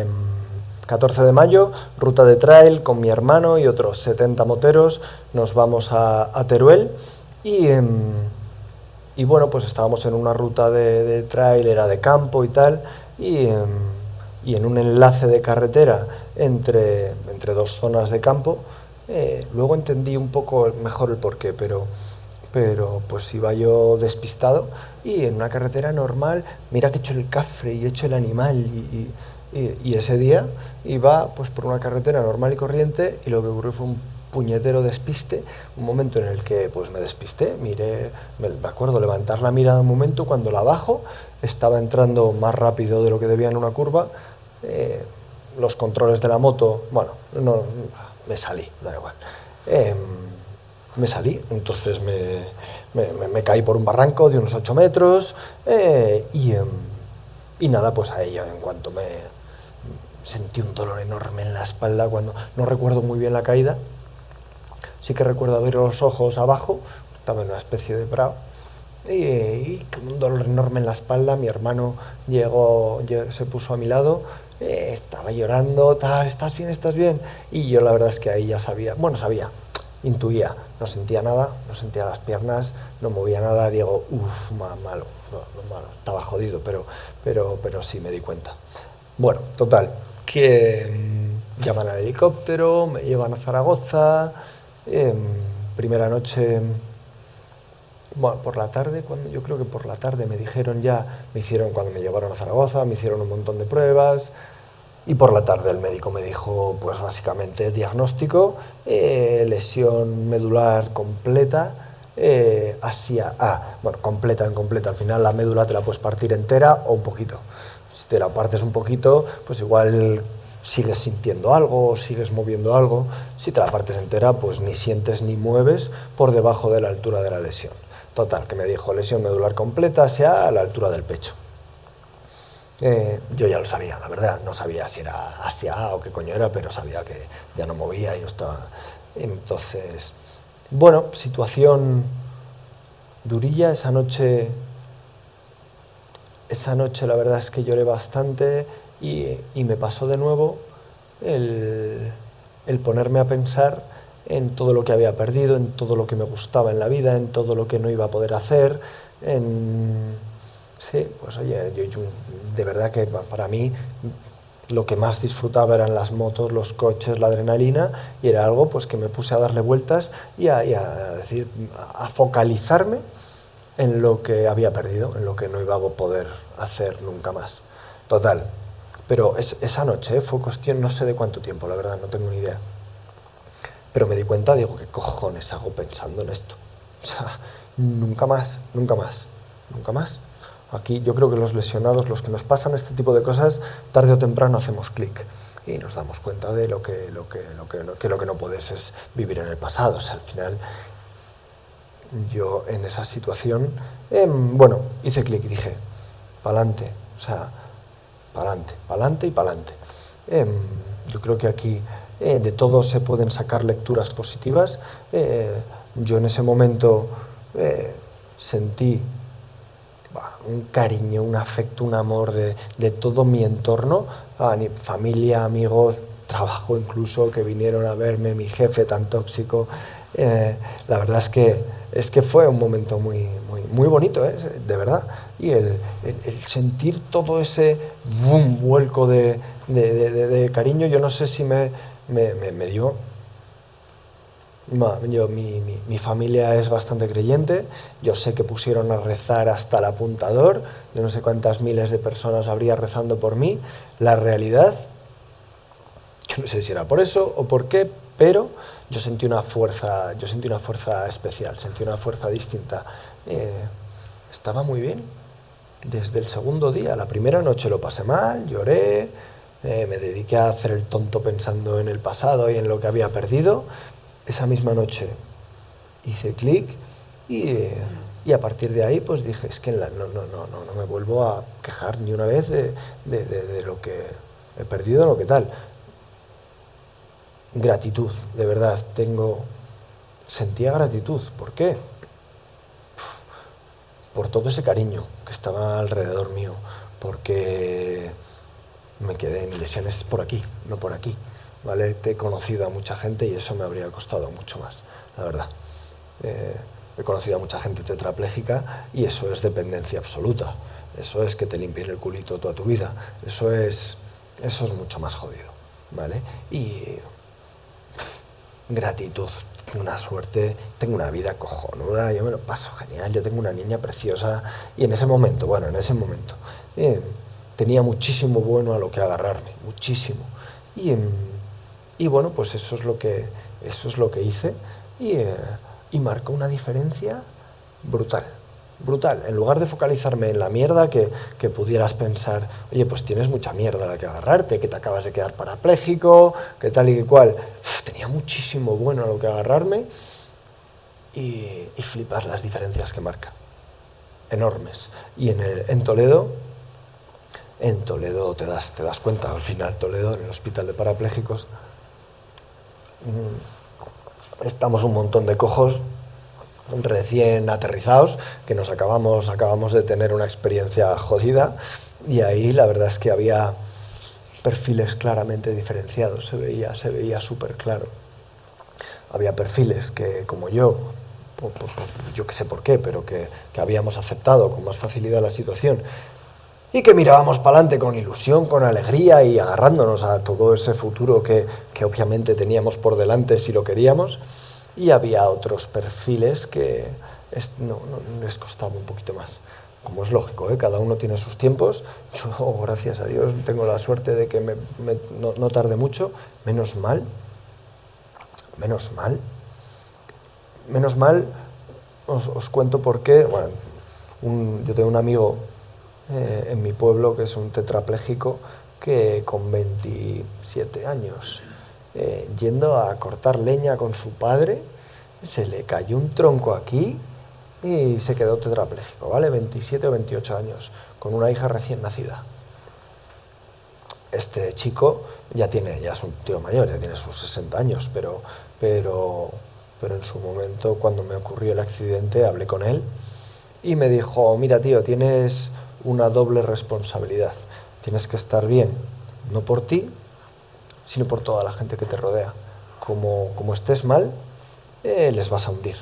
S1: 14 de mayo, ruta de trail con mi hermano y otros 70 moteros, nos vamos a Teruel y bueno, pues estábamos en una ruta de trail, era de campo y tal, y en un enlace de carretera entre 2 zonas de campo, luego entendí un poco mejor el porqué, pero pues iba yo despistado y en una carretera normal, mira que he hecho el cafre y he hecho el animal y ese día iba pues por una carretera normal y corriente y lo que ocurrió fue un puñetero despiste, un momento en el que pues me despisté, miré, me acuerdo levantar la mirada un momento, cuando la bajo estaba entrando más rápido de lo que debía en una curva, los controles de la moto, bueno, no, me salí, da igual. Me salí, entonces me caí por un barranco de unos 8 metros y nada, pues a ella, en cuanto me sentí un dolor enorme en la espalda, cuando no recuerdo muy bien la caída, sí que recuerdo abrir los ojos abajo, estaba en una especie de prado, y con un dolor enorme en la espalda. Mi hermano se puso a mi lado, estaba llorando, tal, ¿estás bien? Y yo la verdad es que ahí ya sabía, intuía, no sentía nada, no sentía las piernas, no movía nada, digo, uff, malo, no, malo, estaba jodido, pero sí me di cuenta. Bueno, total, que llaman al helicóptero, me llevan a Zaragoza, primera noche, bueno, por la tarde, yo creo que por la tarde me dijeron ya, cuando me llevaron a Zaragoza, me hicieron un montón de pruebas, y por la tarde el médico me dijo, pues básicamente diagnóstico, lesión medular completa, bueno, completa, al final la médula te la puedes partir entera o un poquito. Si te la partes un poquito, pues igual sigues sintiendo algo, sigues moviendo algo. Si te la partes entera, pues ni sientes ni mueves por debajo de la altura de la lesión. Total, que me dijo lesión medular completa, sea a la altura del pecho. Yo ya lo sabía, la verdad, no sabía si era Asia o qué coño era, pero sabía que ya no movía y yo estaba... Entonces, bueno, situación durilla esa noche la verdad es que lloré bastante y me pasó de nuevo el ponerme a pensar en todo lo que había perdido, en todo lo que me gustaba en la vida, en todo lo que no iba a poder hacer, sí, pues oye, yo de verdad que para mí lo que más disfrutaba eran las motos, los coches, la adrenalina, y era algo pues que me puse a darle vueltas y a focalizarme en lo que había perdido, en lo que no iba a poder hacer nunca más. Total, pero esa noche fue cuestión no sé de cuánto tiempo, la verdad, no tengo ni idea. Pero me di cuenta, digo, ¿qué cojones hago pensando en esto? O sea, nunca más, nunca más, nunca más. Aquí yo creo que los lesionados, los que nos pasan este tipo de cosas, tarde o temprano hacemos clic y nos damos cuenta de lo que no puedes es vivir en el pasado. O sea, al final, yo en esa situación, bueno, hice clic y dije, pa'lante, o sea, pa'lante y pa'lante. Yo creo que aquí de todo se pueden sacar lecturas positivas. Yo en ese momento sentí un cariño, un afecto, un amor de todo mi entorno, familia, amigos, trabajo incluso, que vinieron a verme, mi jefe tan tóxico. La verdad es que fue un momento muy, muy, muy bonito, de verdad. Y el sentir todo ese boom, vuelco de cariño, yo no sé si me dio... Mi familia es bastante creyente, yo sé que pusieron a rezar hasta el apuntador, yo no sé cuántas miles de personas habría rezando por mí. La realidad, yo no sé si era por eso o por qué, pero yo sentí una fuerza especial, sentí una fuerza distinta. Estaba muy bien, desde el segundo día. La primera noche lo pasé mal, lloré, me dediqué a hacer el tonto pensando en el pasado y en lo que había perdido. Esa misma noche hice clic y a partir de ahí pues dije, es que no me vuelvo a quejar ni una vez de lo que he perdido, lo que tal. Gratitud, de verdad, sentía gratitud. ¿Por qué? Por todo ese cariño que estaba alrededor mío, porque me quedé, mi lesión es por aquí, no por aquí. ¿Vale? Te he conocido a mucha gente y eso me habría costado mucho más, la verdad. He conocido a mucha gente tetrapléjica y eso es dependencia absoluta. Eso es que te limpien el culito toda tu vida. Eso es mucho más jodido, ¿vale? Y gratitud. Tengo una suerte, tengo una vida cojonuda, yo me lo paso genial, yo tengo una niña preciosa y en ese momento, tenía muchísimo bueno a lo que agarrarme, muchísimo. Y bueno, pues eso es lo que hice y marcó una diferencia brutal, brutal. En lugar de focalizarme en la mierda, que pudieras pensar, oye, pues tienes mucha mierda a la que agarrarte, que te acabas de quedar parapléjico, que tal y que cual. Tenía muchísimo bueno a lo que agarrarme y flipas las diferencias que marca. Enormes. Y en Toledo te das cuenta, al final Toledo, en el hospital de parapléjicos, estamos un montón de cojos recién aterrizados que nos acabamos de tener una experiencia jodida y ahí la verdad es que había perfiles claramente diferenciados, se veía súper claro. había perfiles que, como yo, yo que sé por qué, pero que habíamos aceptado con más facilidad la situación y que mirábamos para adelante con ilusión, con alegría y agarrándonos a todo ese futuro que obviamente teníamos por delante si lo queríamos. Y había otros perfiles que no les costaba un poquito más. Como es lógico, ¿eh? Cada uno tiene sus tiempos. Yo, gracias a Dios, tengo la suerte de que no tarde mucho. Menos mal, menos mal, menos mal, os cuento por qué. Bueno, yo tengo un amigo en mi pueblo que es un tetrapléjico que con 27 años, yendo a cortar leña con su padre, se le cayó un tronco aquí y se quedó tetrapléjico, ¿vale? 27 o 28 años, con una hija recién nacida. Este chico ya es un tío mayor, ya tiene sus 60 años, pero en su momento, cuando me ocurrió el accidente, hablé con él y me dijo, mira tío, tienes una doble responsabilidad. Tienes que estar bien, no por ti, sino por toda la gente que te rodea. Como estés mal, les vas a hundir.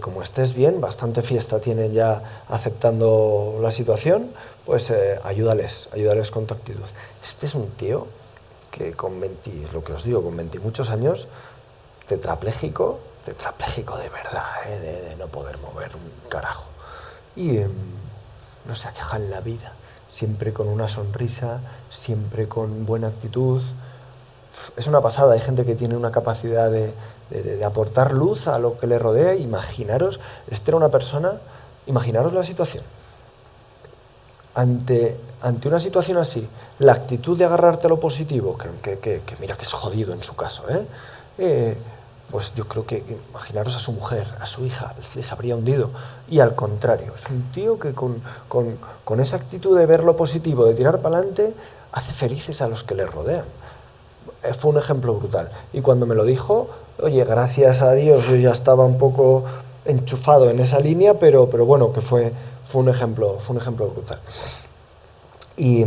S1: Como estés bien, bastante fiesta tienen ya aceptando la situación, pues ayúdales con tu actitud. Este es un tío que con 20, lo que os digo, con 20 y muchos años, tetrapléjico de verdad, de no poder mover un carajo. Y no se aqueja en la vida, siempre con una sonrisa, siempre con buena actitud. Es una pasada, hay gente que tiene una capacidad de aportar luz a lo que le rodea. Imaginaros, era una persona, imaginaros la situación. Ante una situación así, la actitud de agarrarte a lo positivo, que mira que es jodido en su caso, pues yo creo que, imaginaros a su mujer, a su hija, les habría hundido. Y al contrario, es un tío que con esa actitud de ver lo positivo, de tirar para adelante, hace felices a los que le rodean. Fue un ejemplo brutal. Y cuando me lo dijo, oye, gracias a Dios, yo ya estaba un poco enchufado en esa línea, pero bueno, que fue un ejemplo brutal. Y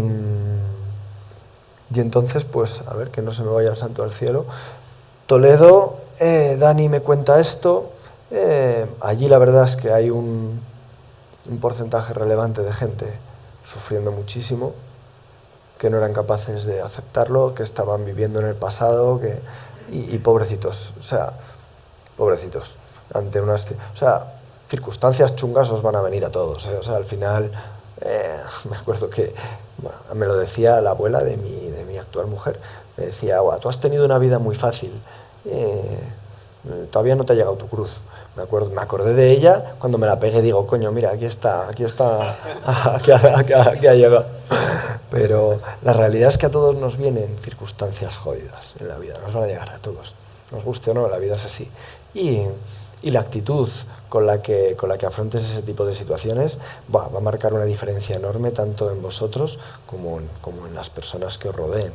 S1: entonces, pues, a ver, que no se me vaya el santo al cielo. Toledo, Dani me cuenta esto. Allí la verdad es que hay un porcentaje relevante de gente sufriendo muchísimo, que no eran capaces de aceptarlo, que estaban viviendo en el pasado, y pobrecitos, o sea, pobrecitos, ante unas, circunstancias chungas os van a venir a todos, o sea, al final, me acuerdo que, bueno, me lo decía la abuela de mi actual mujer, me decía, tú has tenido una vida muy fácil, todavía no te ha llegado tu cruz. Me acordé de ella cuando me la pegué, digo, coño, mira, aquí está, aquí ha llegado. Pero la realidad es que a todos nos vienen circunstancias jodidas en la vida, nos van a llegar a todos, nos guste o no, la vida es así. Y la actitud con la que afrontes ese tipo de situaciones va a marcar una diferencia enorme tanto en vosotros como en las personas que os rodeen.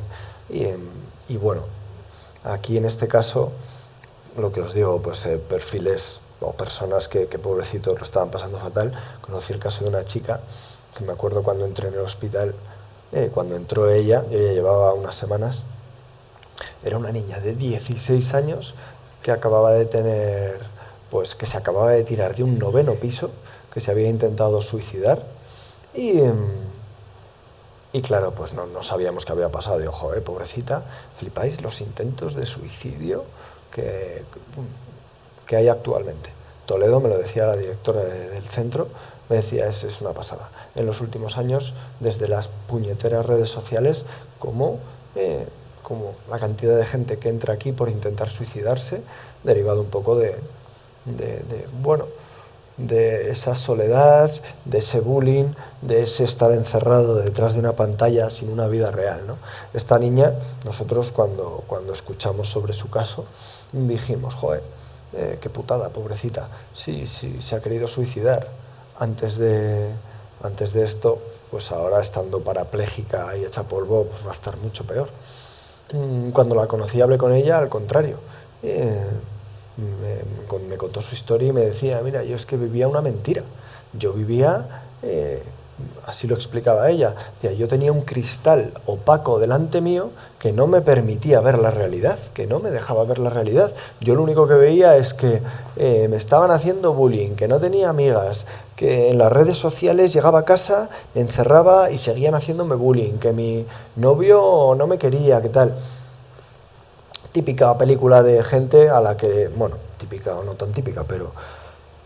S1: Y bueno, aquí en este caso, lo que os digo, pues perfiles o personas que pobrecitos lo estaban pasando fatal. Conocí el caso de una chica que me acuerdo cuando entré en el hospital, cuando entró ella, yo ya llevaba unas semanas, era una niña de 16 años que acababa de tener, pues que se acababa de tirar de un 9º piso, que se había intentado suicidar y claro, pues no sabíamos qué había pasado. Y ojo, pobrecita, flipáis los intentos de suicidio que hay actualmente. Toledo me lo decía la directora del centro, me decía, es una pasada. En los últimos años, desde las puñeteras redes sociales, como la cantidad de gente que entra aquí por intentar suicidarse, derivado un poco de esa soledad, de ese bullying, de ese estar encerrado detrás de una pantalla sin una vida real, ¿no? Esta niña, nosotros cuando escuchamos sobre su caso, dijimos, joder, qué putada, pobrecita, sí, se ha querido suicidar. Antes de esto, pues ahora estando parapléjica y hecha polvo, pues va a estar mucho peor. Cuando la conocí, hablé con ella, al contrario. Me contó su historia y me decía, mira, yo es que vivía una mentira. Yo vivía así lo explicaba ella, decía, yo tenía un cristal opaco delante mío que no me permitía ver la realidad, que no me dejaba ver la realidad. Yo lo único que veía es que me estaban haciendo bullying, que no tenía amigas, que en las redes sociales llegaba a casa, me encerraba y seguían haciéndome bullying, que mi novio no me quería, que tal. Típica película de gente a la que, bueno, típica o no tan típica, pero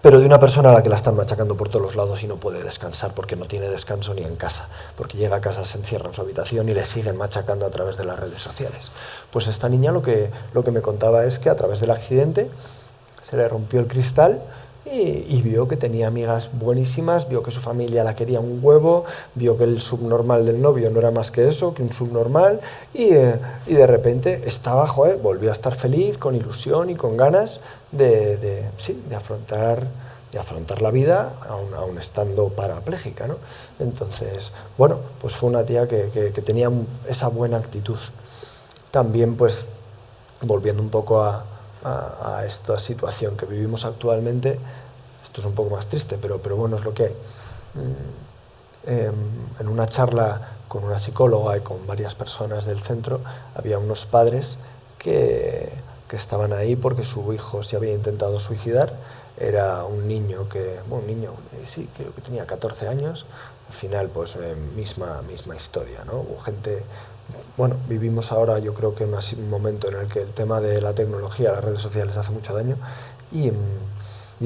S1: de una persona a la que la están machacando por todos los lados y no puede descansar porque no tiene descanso ni en casa, porque llega a casa, se encierra en su habitación y le siguen machacando a través de las redes sociales. Pues esta niña lo que me contaba es que a través del accidente se le rompió el cristal y vio que tenía amigas buenísimas, vio que su familia la quería un huevo, vio que el subnormal del novio no era más que eso, que un subnormal, y de repente estaba, volvió a estar feliz, con ilusión y con ganas de afrontar la vida aun estando parapléjica, ¿no? Entonces, bueno, pues fue una tía que tenía esa buena actitud. También, pues, volviendo un poco a esta situación que vivimos actualmente, esto es un poco más triste, pero bueno, es lo que hay. En una charla con una psicóloga y con varias personas del centro, había unos padres que estaban ahí porque su hijo se había intentado suicidar. Era un niño sí, creo que tenía 14 años. Al final, pues, misma historia, ¿no? Hubo gente. Bueno, vivimos ahora, yo creo que un momento en el que el tema de la tecnología, las redes sociales, hace mucho daño, y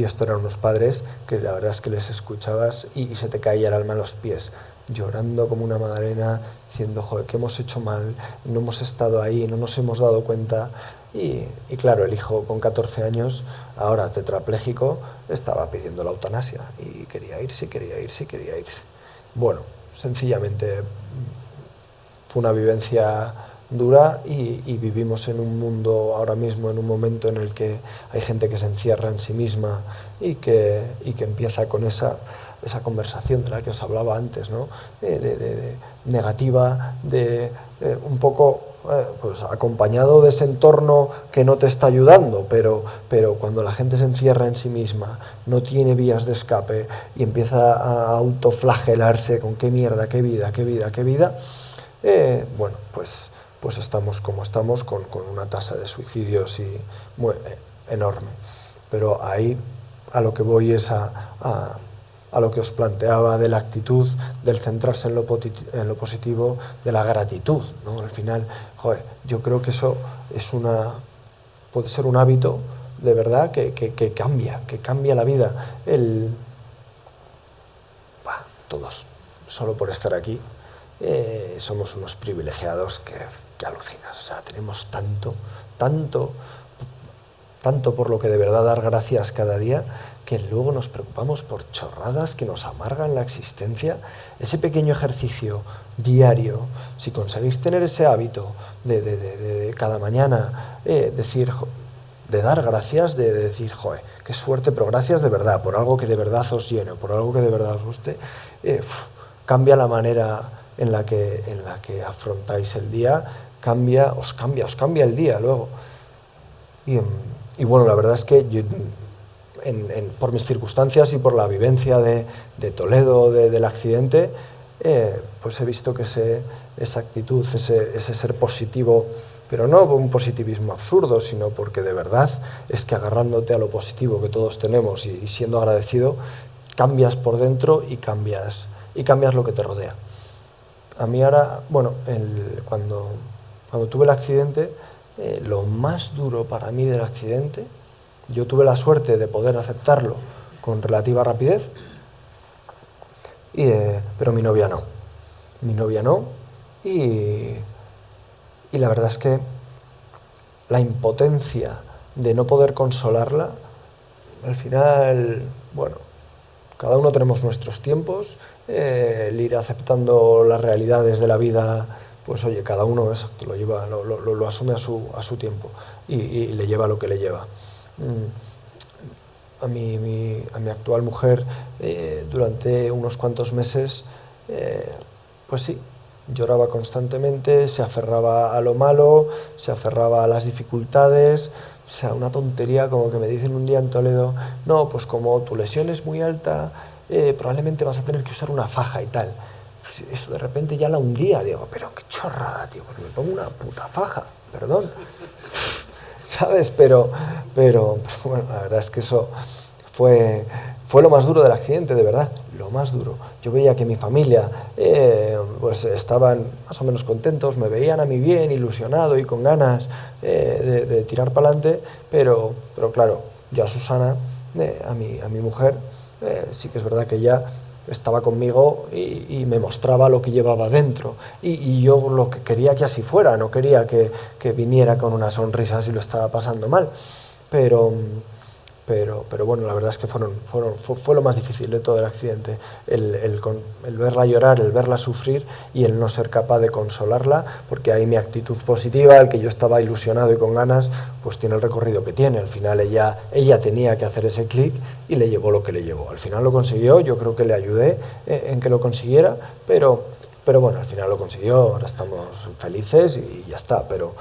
S1: esto eran unos padres que la verdad es que les escuchabas y se te caía el alma en los pies, llorando como una magdalena, diciendo, joder, que hemos hecho mal, no hemos estado ahí, no nos hemos dado cuenta. Y claro, el hijo con 14 años, ahora tetrapléjico, estaba pidiendo la eutanasia y quería irse. Bueno, sencillamente fue una vivencia dura y vivimos en un mundo ahora mismo, en un momento en el que hay gente que se encierra en sí misma y que empieza con esa conversación de la que os hablaba antes, ¿no? de negativa, un poco pues acompañado de ese entorno que no te está ayudando, pero cuando la gente se encierra en sí misma, no tiene vías de escape y empieza a autoflagelarse con qué mierda, qué vida, bueno, pues estamos como estamos, con una tasa de suicidios enorme. Pero ahí a lo que voy es a lo que os planteaba de la actitud, del centrarse en lo positivo, de la gratitud, ¿no? Al final, yo creo que eso puede ser un hábito de verdad que cambia la vida. Todos, solo por estar aquí, somos unos privilegiados que alucinas. O sea, tenemos tanto por lo que de verdad dar gracias cada día, que luego nos preocupamos por chorradas que nos amargan la existencia. Ese pequeño ejercicio diario, si conseguís tener ese hábito de cada mañana de dar gracias, de decir, joder, qué suerte, pero gracias de verdad, por algo que de verdad os llene, por algo que de verdad os guste, cambia la manera en la que afrontáis el día, os cambia el día luego. Y bueno, la verdad es que yo, por mis circunstancias y por la vivencia de Toledo, del accidente, pues he visto que esa actitud, ese ser positivo, pero no un positivismo absurdo, sino porque de verdad es que agarrándote a lo positivo que todos tenemos y siendo agradecido, cambias por dentro y cambias lo que te rodea. A mí ahora, bueno, cuando tuve el accidente, lo más duro para mí del accidente, yo tuve la suerte de poder aceptarlo con relativa rapidez, pero mi novia no. Y la verdad es que la impotencia de no poder consolarla, al final, bueno, cada uno tenemos nuestros tiempos, el ir aceptando las realidades de la vida, pues oye, cada uno lo asume a su tiempo y le lleva lo que le lleva. A mi actual mujer, durante unos cuantos meses, pues sí, lloraba constantemente, se aferraba a lo malo, se aferraba a las dificultades. O sea, una tontería, como que me dicen un día en Toledo, no, pues como tu lesión es muy alta, probablemente vas a tener que usar una faja y tal. Eso de repente ya la hundía, digo, pero qué chorrada, tío, pues me pongo una puta faja, perdón. ¿Sabes? Pero bueno, la verdad es que eso fue lo más duro del accidente, de verdad, lo más duro. Yo veía que mi familia pues estaban más o menos contentos, me veían a mí bien, ilusionado y con ganas de tirar para adelante, pero claro, yo a Susana, a mi mujer, sí que es verdad que ella estaba conmigo y me mostraba lo que llevaba dentro y yo lo que quería que así fuera, no quería que viniera con una sonrisa si lo estaba pasando mal, pero bueno, la verdad es que fue lo más difícil de todo el accidente, el verla llorar, el verla sufrir y el no ser capaz de consolarla, porque ahí mi actitud positiva, el que yo estaba ilusionado y con ganas, pues tiene el recorrido que tiene. Al final ella tenía que hacer ese clic y le llevó lo que le llevó. Al final lo consiguió, yo creo que le ayudé en que lo consiguiera, pero bueno, al final lo consiguió, ahora estamos felices y ya está, pero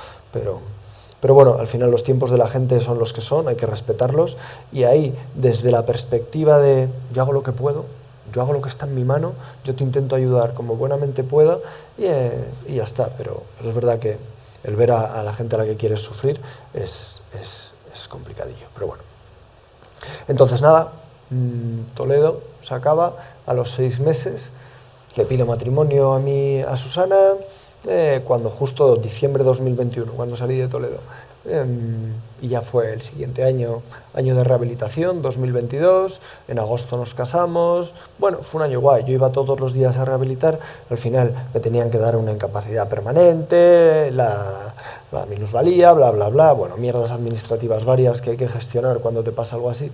S1: bueno, al final los tiempos de la gente son los que son, hay que respetarlos y ahí, desde la perspectiva de yo hago lo que puedo, yo hago lo que está en mi mano, yo te intento ayudar como buenamente pueda y ya está, pero es verdad que el ver a la gente a la que quieres sufrir es complicadillo, pero bueno. Entonces nada, Toledo se acaba, a los 6 meses le pido matrimonio a Susana, cuando justo diciembre de 2021, cuando salí de Toledo, y ya fue el siguiente año de rehabilitación, 2022, en agosto nos casamos, bueno, fue un año guay, yo iba todos los días a rehabilitar, al final me tenían que dar una incapacidad permanente, la minusvalía, bla, bla, bla, bueno, mierdas administrativas varias que hay que gestionar cuando te pasa algo así,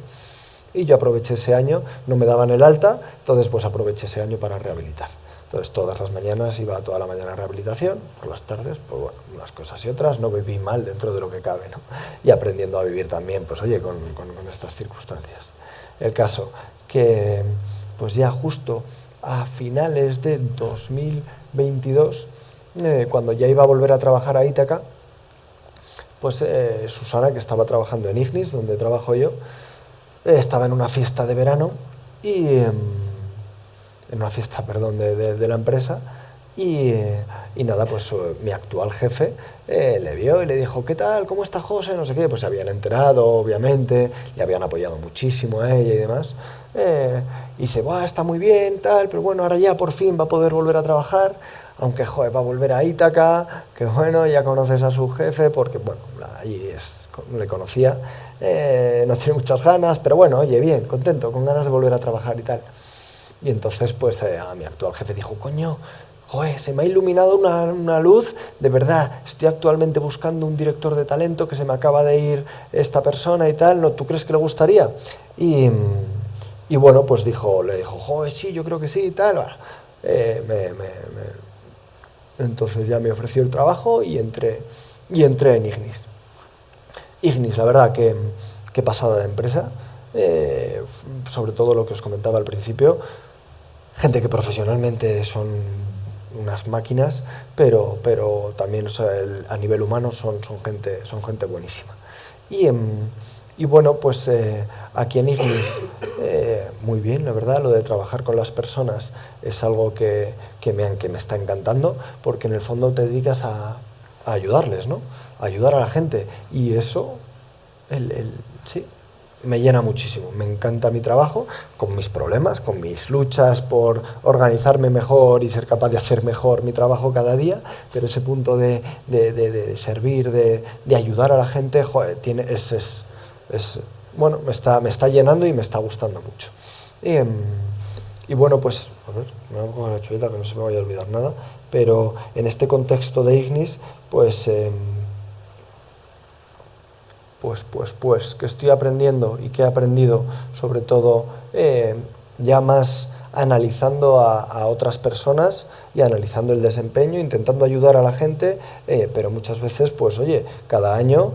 S1: y yo aproveché ese año, no me daban el alta, entonces pues aproveché ese año para rehabilitar. Entonces todas las mañanas iba toda la mañana a rehabilitación, por las tardes, pues bueno, unas cosas y otras, no viví mal dentro de lo que cabe, ¿no? Y aprendiendo a vivir también, pues oye, con estas circunstancias. El caso que, pues ya justo a finales de 2022, cuando ya iba a volver a trabajar a Ítaca, pues Susana, que estaba trabajando en Ignis, donde trabajo yo, estaba en una fiesta de verano y... en una fiesta, perdón, de la empresa y nada, pues mi actual jefe le vio y le dijo, ¿qué tal? ¿Cómo está José? No sé qué, pues se habían enterado, obviamente, le habían apoyado muchísimo a ella y demás. Y dice, Buah, está muy bien, tal, pero bueno, ahora ya por fin va a poder volver a trabajar, aunque, joder, va a volver a Ítaca, que bueno, ya conoces a su jefe, porque, bueno, allí le conocía, no tiene muchas ganas, pero bueno, oye, bien, contento, con ganas de volver a trabajar y tal. Y entonces, pues, a mi actual jefe dijo, coño, joder, se me ha iluminado una luz, de verdad, estoy actualmente buscando un director de talento, que se me acaba de ir esta persona y tal, ¿no? ¿Tú crees que le gustaría? Y bueno, pues le dijo, joder, sí, yo creo que sí y tal. Bueno, entonces ya me ofreció el trabajo y entré en Ignis. Ignis, la verdad, que pasada de empresa, sobre todo lo que os comentaba al principio, gente que profesionalmente son unas máquinas, pero también, o sea, a nivel humano son gente buenísima. Y bueno, pues aquí en Ignis, muy bien, la verdad, lo de trabajar con las personas es algo que me está encantando, porque en el fondo te dedicas a ayudarles, ¿no? A ayudar a la gente, y eso, sí, me llena muchísimo, me encanta mi trabajo, con mis problemas, con mis luchas por organizarme mejor y ser capaz de hacer mejor mi trabajo cada día, pero ese punto de servir, de ayudar a la gente, joder, bueno, me está llenando y me está gustando mucho. Y bueno, pues, a ver, me voy a coger la chuleta que no se me vaya a olvidar nada, pero en este contexto de Ignis, pues que estoy aprendiendo y que he aprendido, sobre todo ya más analizando a otras personas y analizando el desempeño, intentando ayudar a la gente, pero muchas veces, pues oye, cada año,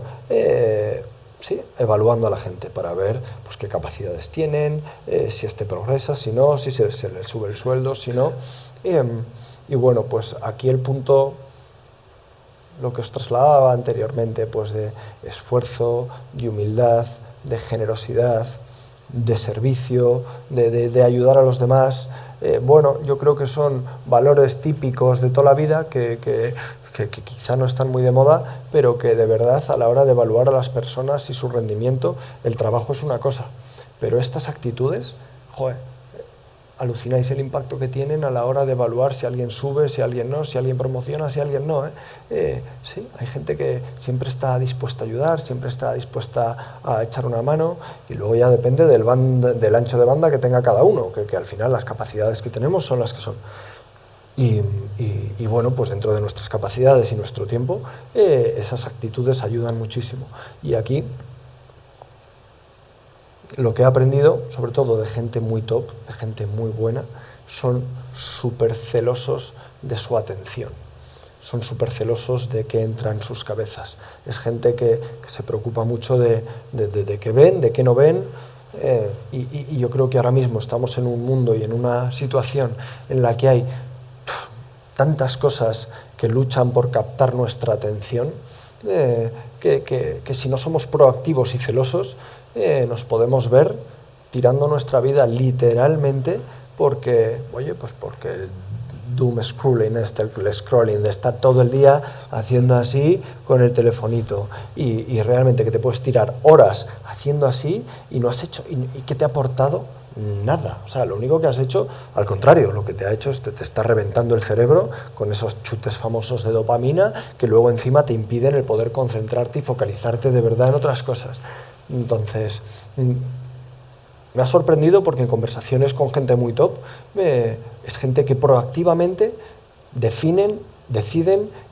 S1: sí, evaluando a la gente para ver pues qué capacidades tienen, si progresa, si no, si se les sube el sueldo, si no. Y bueno, pues aquí el punto, lo que os trasladaba anteriormente, pues de esfuerzo, de humildad, de generosidad, de servicio, de ayudar a los demás. Bueno, yo creo que son valores típicos de toda la vida que quizá no están muy de moda, pero que de verdad a la hora de evaluar a las personas y su rendimiento, el trabajo es una cosa. Pero estas actitudes, joder, alucináis el impacto que tienen a la hora de evaluar si alguien sube, si alguien no, si alguien promociona, si alguien no. Sí, hay gente que siempre está dispuesta a ayudar, siempre está dispuesta a echar una mano, y luego ya depende del ancho de banda que tenga cada uno, que al final las capacidades que tenemos son las que son. Y bueno, pues dentro de nuestras capacidades y nuestro tiempo, esas actitudes ayudan muchísimo. Y aquí lo que he aprendido, sobre todo de gente muy top, de gente muy buena, son súper celosos de su atención. Son súper celosos de qué entra en sus cabezas. Es gente que se preocupa mucho de qué ven, de qué no ven. Y yo creo que ahora mismo estamos en un mundo y en una situación en la que hay tantas cosas que luchan por captar nuestra atención, que si no somos proactivos y celosos, nos podemos ver tirando nuestra vida literalmente porque el doom scrolling, el scrolling, de estar todo el día haciendo así con el telefonito, y realmente que te puedes tirar horas haciendo así y no has hecho, y ¿qué te ha aportado? Nada. O sea, lo único que has hecho, al contrario, lo que te ha hecho es te está reventando el cerebro con esos chutes famosos de dopamina que luego encima te impiden el poder concentrarte y focalizarte de verdad en otras cosas. Entonces, me ha sorprendido porque en conversaciones con gente muy top, es gente que proactivamente deciden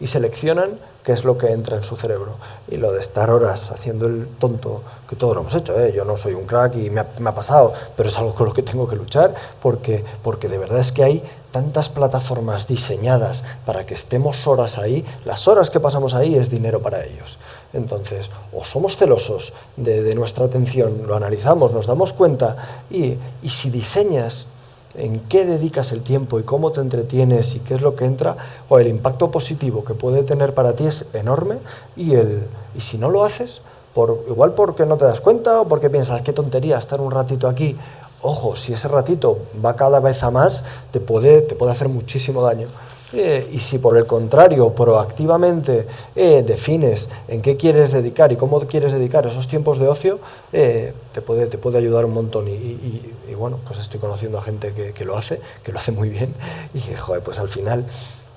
S1: y seleccionan qué es lo que entra en su cerebro. Y lo de estar horas haciendo el tonto, que todos lo hemos hecho, yo no soy un crack y me ha pasado, pero es algo con lo que tengo que luchar, porque de verdad es que hay tantas plataformas diseñadas para que estemos horas ahí. Las horas que pasamos ahí es dinero para ellos. Entonces, o somos celosos de nuestra atención, lo analizamos, nos damos cuenta, y si diseñas en qué dedicas el tiempo y cómo te entretienes y qué es lo que entra, o el impacto positivo que puede tener para ti es enorme, y si no lo haces, igual porque no te das cuenta o porque piensas, qué tontería estar un ratito aquí, ojo, si ese ratito va cada vez a más, te puede hacer muchísimo daño. Y si por el contrario proactivamente defines en qué quieres dedicar y cómo quieres dedicar esos tiempos de ocio, te puede ayudar un montón. Y bueno, pues estoy conociendo a gente que lo hace muy bien, y joder, pues al final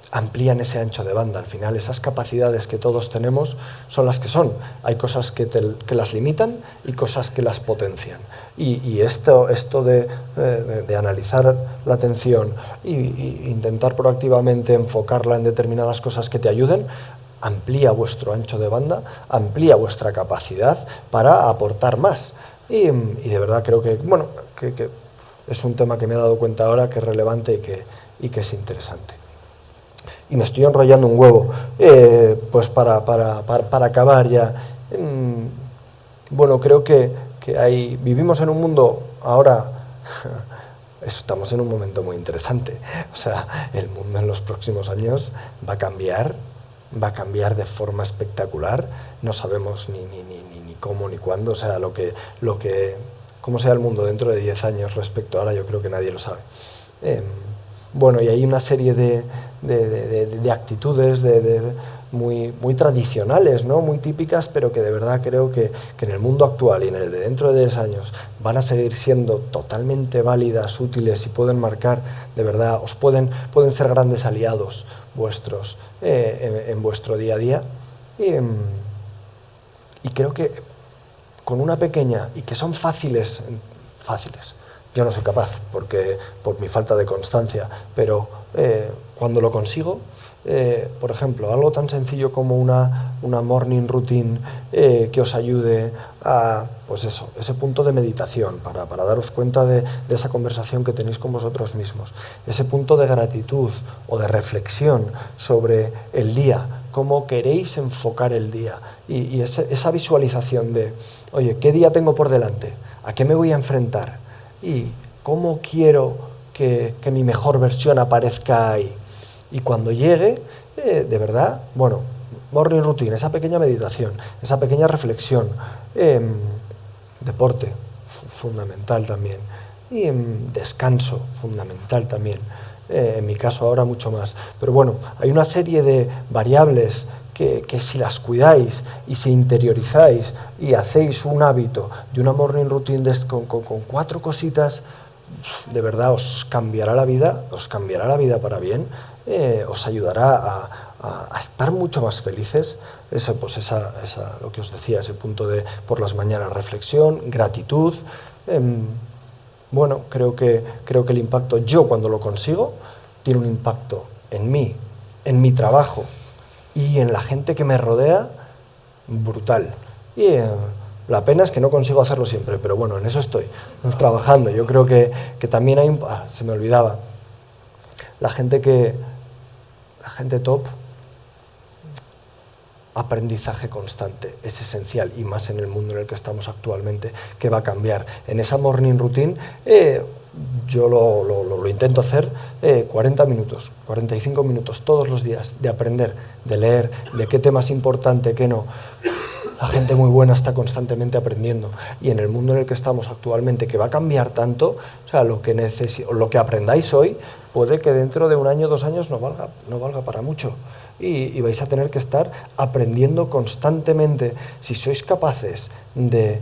S1: amplían ese ancho de banda. Al final esas capacidades que todos tenemos son las que son. Hay cosas que las limitan y cosas que las potencian. Y esto de analizar la atención e intentar proactivamente enfocarla en determinadas cosas que te ayuden, amplía vuestro ancho de banda, amplía vuestra capacidad para aportar más. Y de verdad creo que es un tema que me he dado cuenta ahora que es relevante y que es interesante. Y me estoy enrollando un huevo, pues para acabar ya. Bueno, creo que vivimos en un mundo ahora, estamos en un momento muy interesante. O sea, el mundo en los próximos años va a cambiar de forma espectacular. No sabemos ni cómo ni cuándo. O sea, cómo sea el mundo dentro de 10 años respecto a ahora, yo creo que nadie lo sabe. Bueno, y hay una serie de actitudes muy tradicionales, ¿no? Muy típicas, pero que de verdad creo que en el mundo actual y en el de dentro de 10 años van a seguir siendo totalmente válidas, útiles, y pueden marcar, de verdad, pueden ser grandes aliados vuestros en vuestro día a día. Y creo que con una pequeña, y que son fáciles, yo no soy capaz por mi falta de constancia, pero cuando lo consigo, por ejemplo, algo tan sencillo como una morning routine que os ayude a, pues eso, ese punto de meditación para daros cuenta de esa conversación que tenéis con vosotros mismos, ese punto de gratitud o de reflexión sobre el día, cómo queréis enfocar el día, y esa visualización de, oye, ¿qué día tengo por delante? ¿A qué me voy a enfrentar? Y cómo quiero que mi mejor versión aparezca ahí. Y cuando llegue, de verdad, bueno, morning routine, esa pequeña meditación, esa pequeña reflexión, deporte, fundamental también. Y descanso, fundamental también. En mi caso ahora mucho más. Pero bueno, hay una serie de variables que si las cuidáis y si interiorizáis y hacéis un hábito de una morning routine con 4 cositas, de verdad os cambiará la vida para bien, os ayudará a estar mucho más felices. Eso, pues lo que os decía, ese punto de por las mañanas reflexión, gratitud. Bueno, creo que el impacto, yo cuando lo consigo, tiene un impacto en mí, en mi trabajo y en la gente que me rodea, brutal. Y la pena es que no consigo hacerlo siempre, pero bueno, en eso estoy trabajando. Yo creo que también hay se me olvidaba, la gente top, aprendizaje constante, es esencial, y más en el mundo en el que estamos actualmente, que va a cambiar. En esa morning routine, yo lo intento hacer 40 minutos, 45 minutos todos los días, de aprender, de leer, de qué tema es importante, qué no. La gente muy buena está constantemente aprendiendo, y en el mundo en el que estamos actualmente, que va a cambiar tanto, o sea, lo que aprendáis hoy puede que dentro de 1 año, 2 años no valga para mucho, y vais a tener que estar aprendiendo constantemente. Si sois capaces de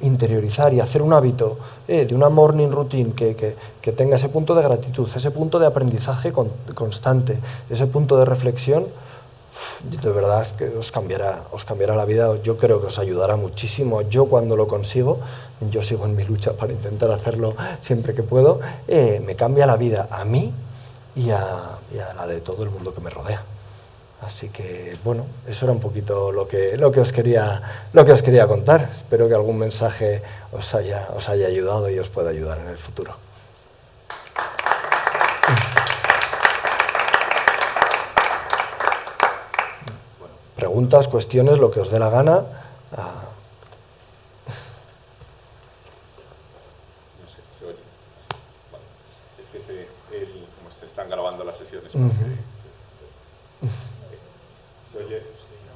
S1: interiorizar y hacer un hábito de una morning routine que tenga ese punto de gratitud, ese punto de aprendizaje constante, ese punto de reflexión, de verdad que os cambiará la vida. Yo creo que os ayudará muchísimo. Yo cuando lo consigo, yo sigo en mi lucha para intentar hacerlo siempre que puedo, me cambia la vida a mí y a la de todo el mundo que me rodea. Así que, bueno, eso era un poquito lo que os quería contar. Espero que algún mensaje os haya ayudado y os pueda ayudar en el futuro. Preguntas, cuestiones, lo que os dé la gana.
S2: No sé, se oye. Vale. Es que como se están grabando las sesiones, se oye.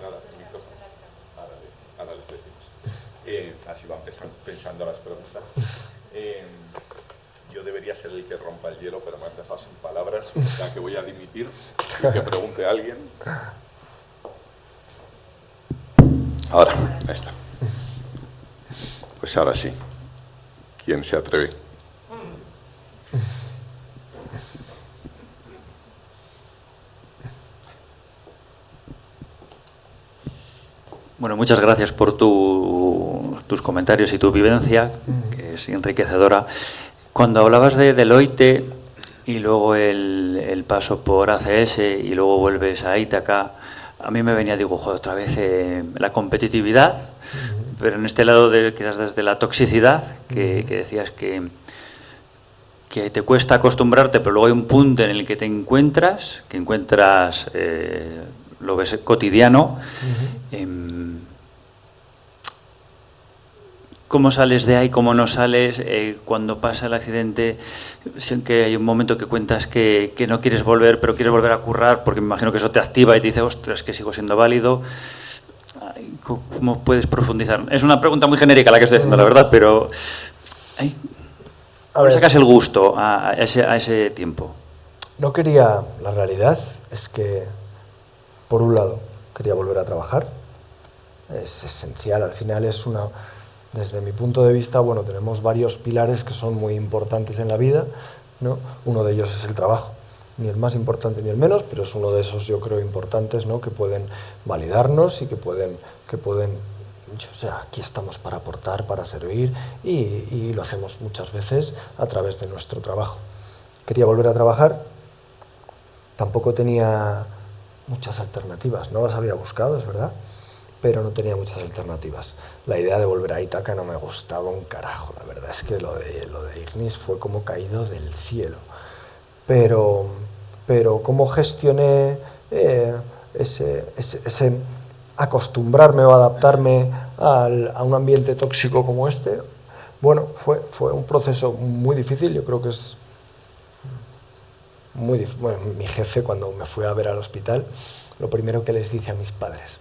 S2: Nada, el micrófono. Ahora les decimos. Así van pensando las preguntas. Yo debería ser el que rompa el hielo, pero me has dejado sin palabras. O sea que voy a dimitir y que pregunte a alguien. Ahora, ahí está. Pues ahora sí. ¿Quién se atreve?
S3: Bueno, muchas gracias por tus comentarios y tu vivencia, que es enriquecedora. Cuando hablabas de Deloitte y luego el paso por ACS y luego vuelves a Ítaca, a mí me venía, digo, joder, otra vez la competitividad, pero en este lado quizás desde la toxicidad, que decías que te cuesta acostumbrarte, pero luego hay un punto en el que te encuentras, lo ves cotidiano. ¿Cómo sales de ahí? ¿Cómo no sales? Cuando pasa el accidente, sé que hay un momento que cuentas que no quieres volver, pero quieres volver a currar, porque me imagino que eso te activa y te dice, ostras, que sigo siendo válido. ¿Cómo puedes profundizar? Es una pregunta muy genérica la que estoy haciendo, la verdad, pero ¿cómo sacas el gusto a ese tiempo?
S1: La realidad es que, por un lado, quería volver a trabajar. Es esencial, al final desde mi punto de vista, bueno, tenemos varios pilares que son muy importantes en la vida, ¿no? Uno de ellos es el trabajo, ni el más importante ni el menos, pero es uno de esos, yo creo, importantes, ¿no? Que pueden validarnos y que pueden, o sea, aquí estamos para aportar, para servir, y lo hacemos muchas veces a través de nuestro trabajo. Quería volver a trabajar, tampoco tenía muchas alternativas, no las había buscado, es verdad, pero no tenía muchas alternativas. La idea de volver a Ítaca no me gustaba un carajo, la verdad es que lo de Ignis fue como caído del cielo. Pero cómo gestioné ese acostumbrarme o adaptarme a un ambiente tóxico como este, bueno, fue un proceso muy difícil. Yo creo que es muy difícil. Bueno, mi jefe, cuando me fue a ver al hospital, lo primero que les dice a mis padres: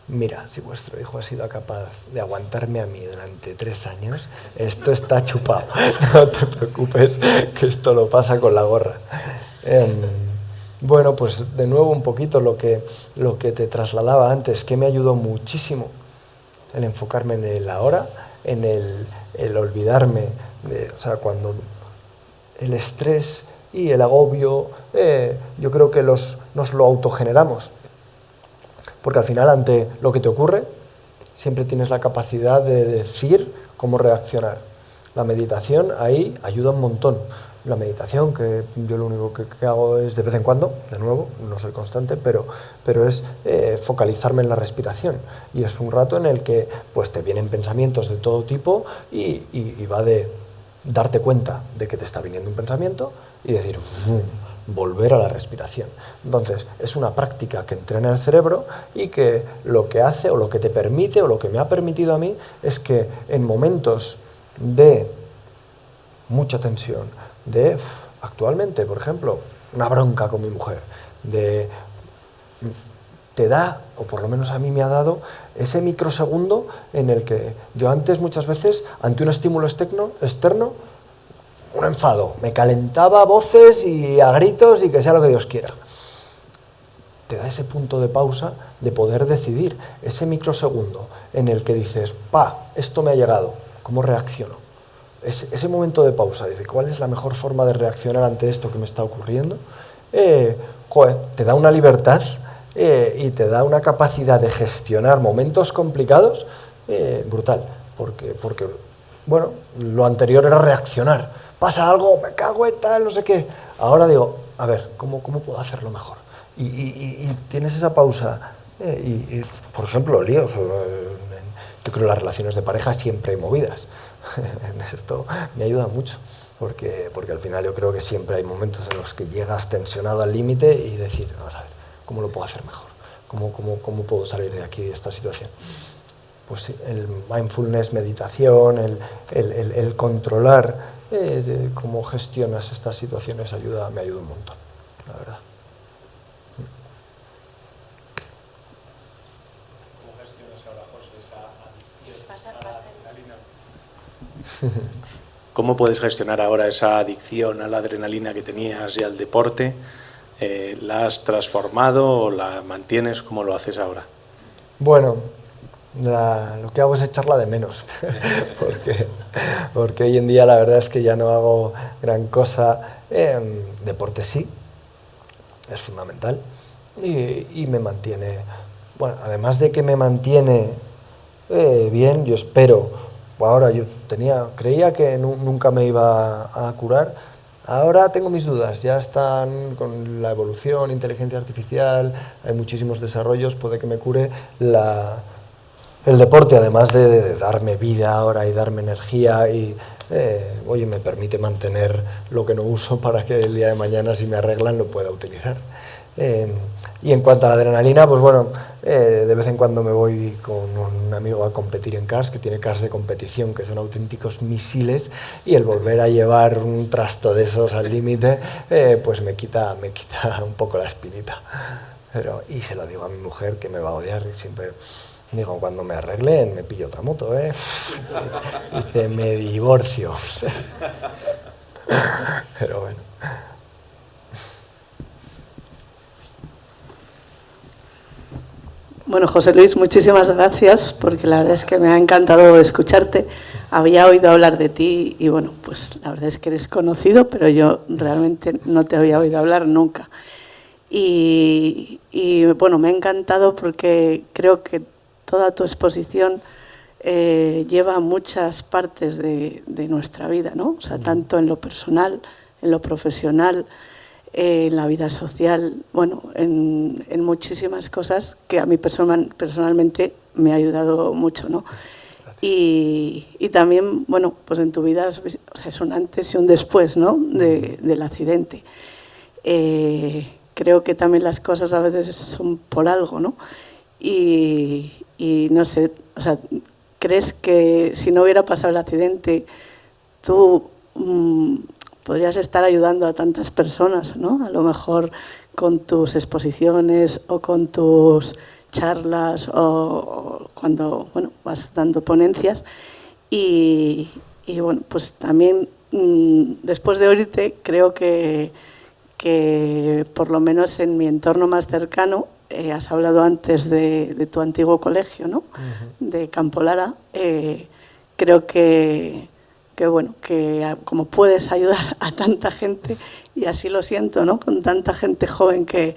S1: mira, si vuestro hijo ha sido capaz de aguantarme a mí durante 3 años, esto está chupado, no te preocupes, que esto lo pasa con la gorra. Bueno, pues de nuevo un poquito lo que te trasladaba antes, que me ayudó muchísimo el enfocarme en el ahora, en el olvidarme, o sea, cuando el estrés y el agobio, yo creo que nos lo autogeneramos. Porque al final, ante lo que te ocurre, siempre tienes la capacidad de decir cómo reaccionar. La meditación ahí ayuda un montón. La meditación, que yo lo único que hago es de vez en cuando, de nuevo, no soy constante, pero es focalizarme en la respiración. Y es un rato en el que pues, te vienen pensamientos de todo tipo y va de darte cuenta de que te está viniendo un pensamiento y decir, volver a la respiración. Entonces, es una práctica que entrena el cerebro y que lo que hace o lo que te permite o lo que me ha permitido a mí es que en momentos de mucha tensión, actualmente, por ejemplo, una bronca con mi mujer, te da, o por lo menos a mí me ha dado, ese microsegundo en el que yo antes muchas veces, ante un estímulo externo, un enfado, me calentaba a voces y a gritos y que sea lo que Dios quiera. Te da ese punto de pausa de poder decidir, ese microsegundo en el que dices, esto me ha llegado, ¿cómo reacciono? Ese momento de pausa, dice, ¿cuál es la mejor forma de reaccionar ante esto que me está ocurriendo? Te da una libertad y te da una capacidad de gestionar momentos complicados brutal, porque, bueno, lo anterior era reaccionar. Pasa algo, me cago en tal, no sé qué. Ahora digo, a ver, ¿cómo puedo hacerlo mejor? Y tienes esa pausa. Por ejemplo, líos. Yo creo que las relaciones de pareja siempre hay movidas. Esto me ayuda mucho, porque al final yo creo que siempre hay momentos en los que llegas tensionado al límite y decir, vamos a ver, ¿cómo lo puedo hacer mejor? ¿Cómo puedo salir de aquí, de esta situación? Pues sí, el mindfulness, meditación, el controlar cómo gestionas estas situaciones me ayuda un montón, la verdad.
S4: ¿Cómo gestionas ahora, José, esa adicción a la adrenalina? ¿Cómo puedes gestionar ahora esa adicción a la adrenalina que tenías y al deporte? ¿La has transformado o la mantienes? ¿Cómo lo haces ahora?
S1: Bueno, lo que hago es echarla de menos, porque hoy en día la verdad es que ya no hago gran cosa. Deporte sí, es fundamental y me mantiene, bueno, además de que me mantiene bien, yo espero, ahora yo creía que nunca me iba a curar, ahora tengo mis dudas, ya están con la evolución, inteligencia artificial, hay muchísimos desarrollos, puede que me cure el deporte, además de darme vida ahora y darme energía y, me permite mantener lo que no uso para que el día de mañana, si me arreglan, lo pueda utilizar. Y en cuanto a la adrenalina, pues bueno, de vez en cuando me voy con un amigo a competir en karts, que tiene karts de competición, que son auténticos misiles, y el volver a llevar un trasto de esos al límite, pues me quita un poco la espinita. Y se lo digo a mi mujer, que me va a odiar, y siempre digo, cuando me arreglen me pillo otra moto, Dice, me divorcio. Pero bueno.
S5: Bueno, José Luis, muchísimas gracias, porque la verdad es que me ha encantado escucharte. Había oído hablar de ti y bueno, pues la verdad es que eres conocido, pero yo realmente no te había oído hablar nunca. Y bueno, me ha encantado porque creo que toda tu exposición lleva muchas partes de nuestra vida, ¿no? O sea, tanto en lo personal, en lo profesional, en la vida social, bueno, en muchísimas cosas que a mí personalmente me ha ayudado mucho, ¿no? Y también, bueno, pues en tu vida, o sea, es un antes y un después, ¿no? Del accidente. Creo que también las cosas a veces son por algo, ¿no? Y no sé, o sea, ¿crees que si no hubiera pasado el accidente, tú podrías estar ayudando a tantas personas, ¿no? A lo mejor con tus exposiciones o con tus charlas o cuando vas dando ponencias. Y bueno, pues también después de oírte creo que por lo menos en mi entorno más cercano, has hablado antes de tu antiguo colegio, ¿no? De Campo Lara. Creo que como puedes ayudar a tanta gente, y así lo siento, ¿no? Con tanta gente joven que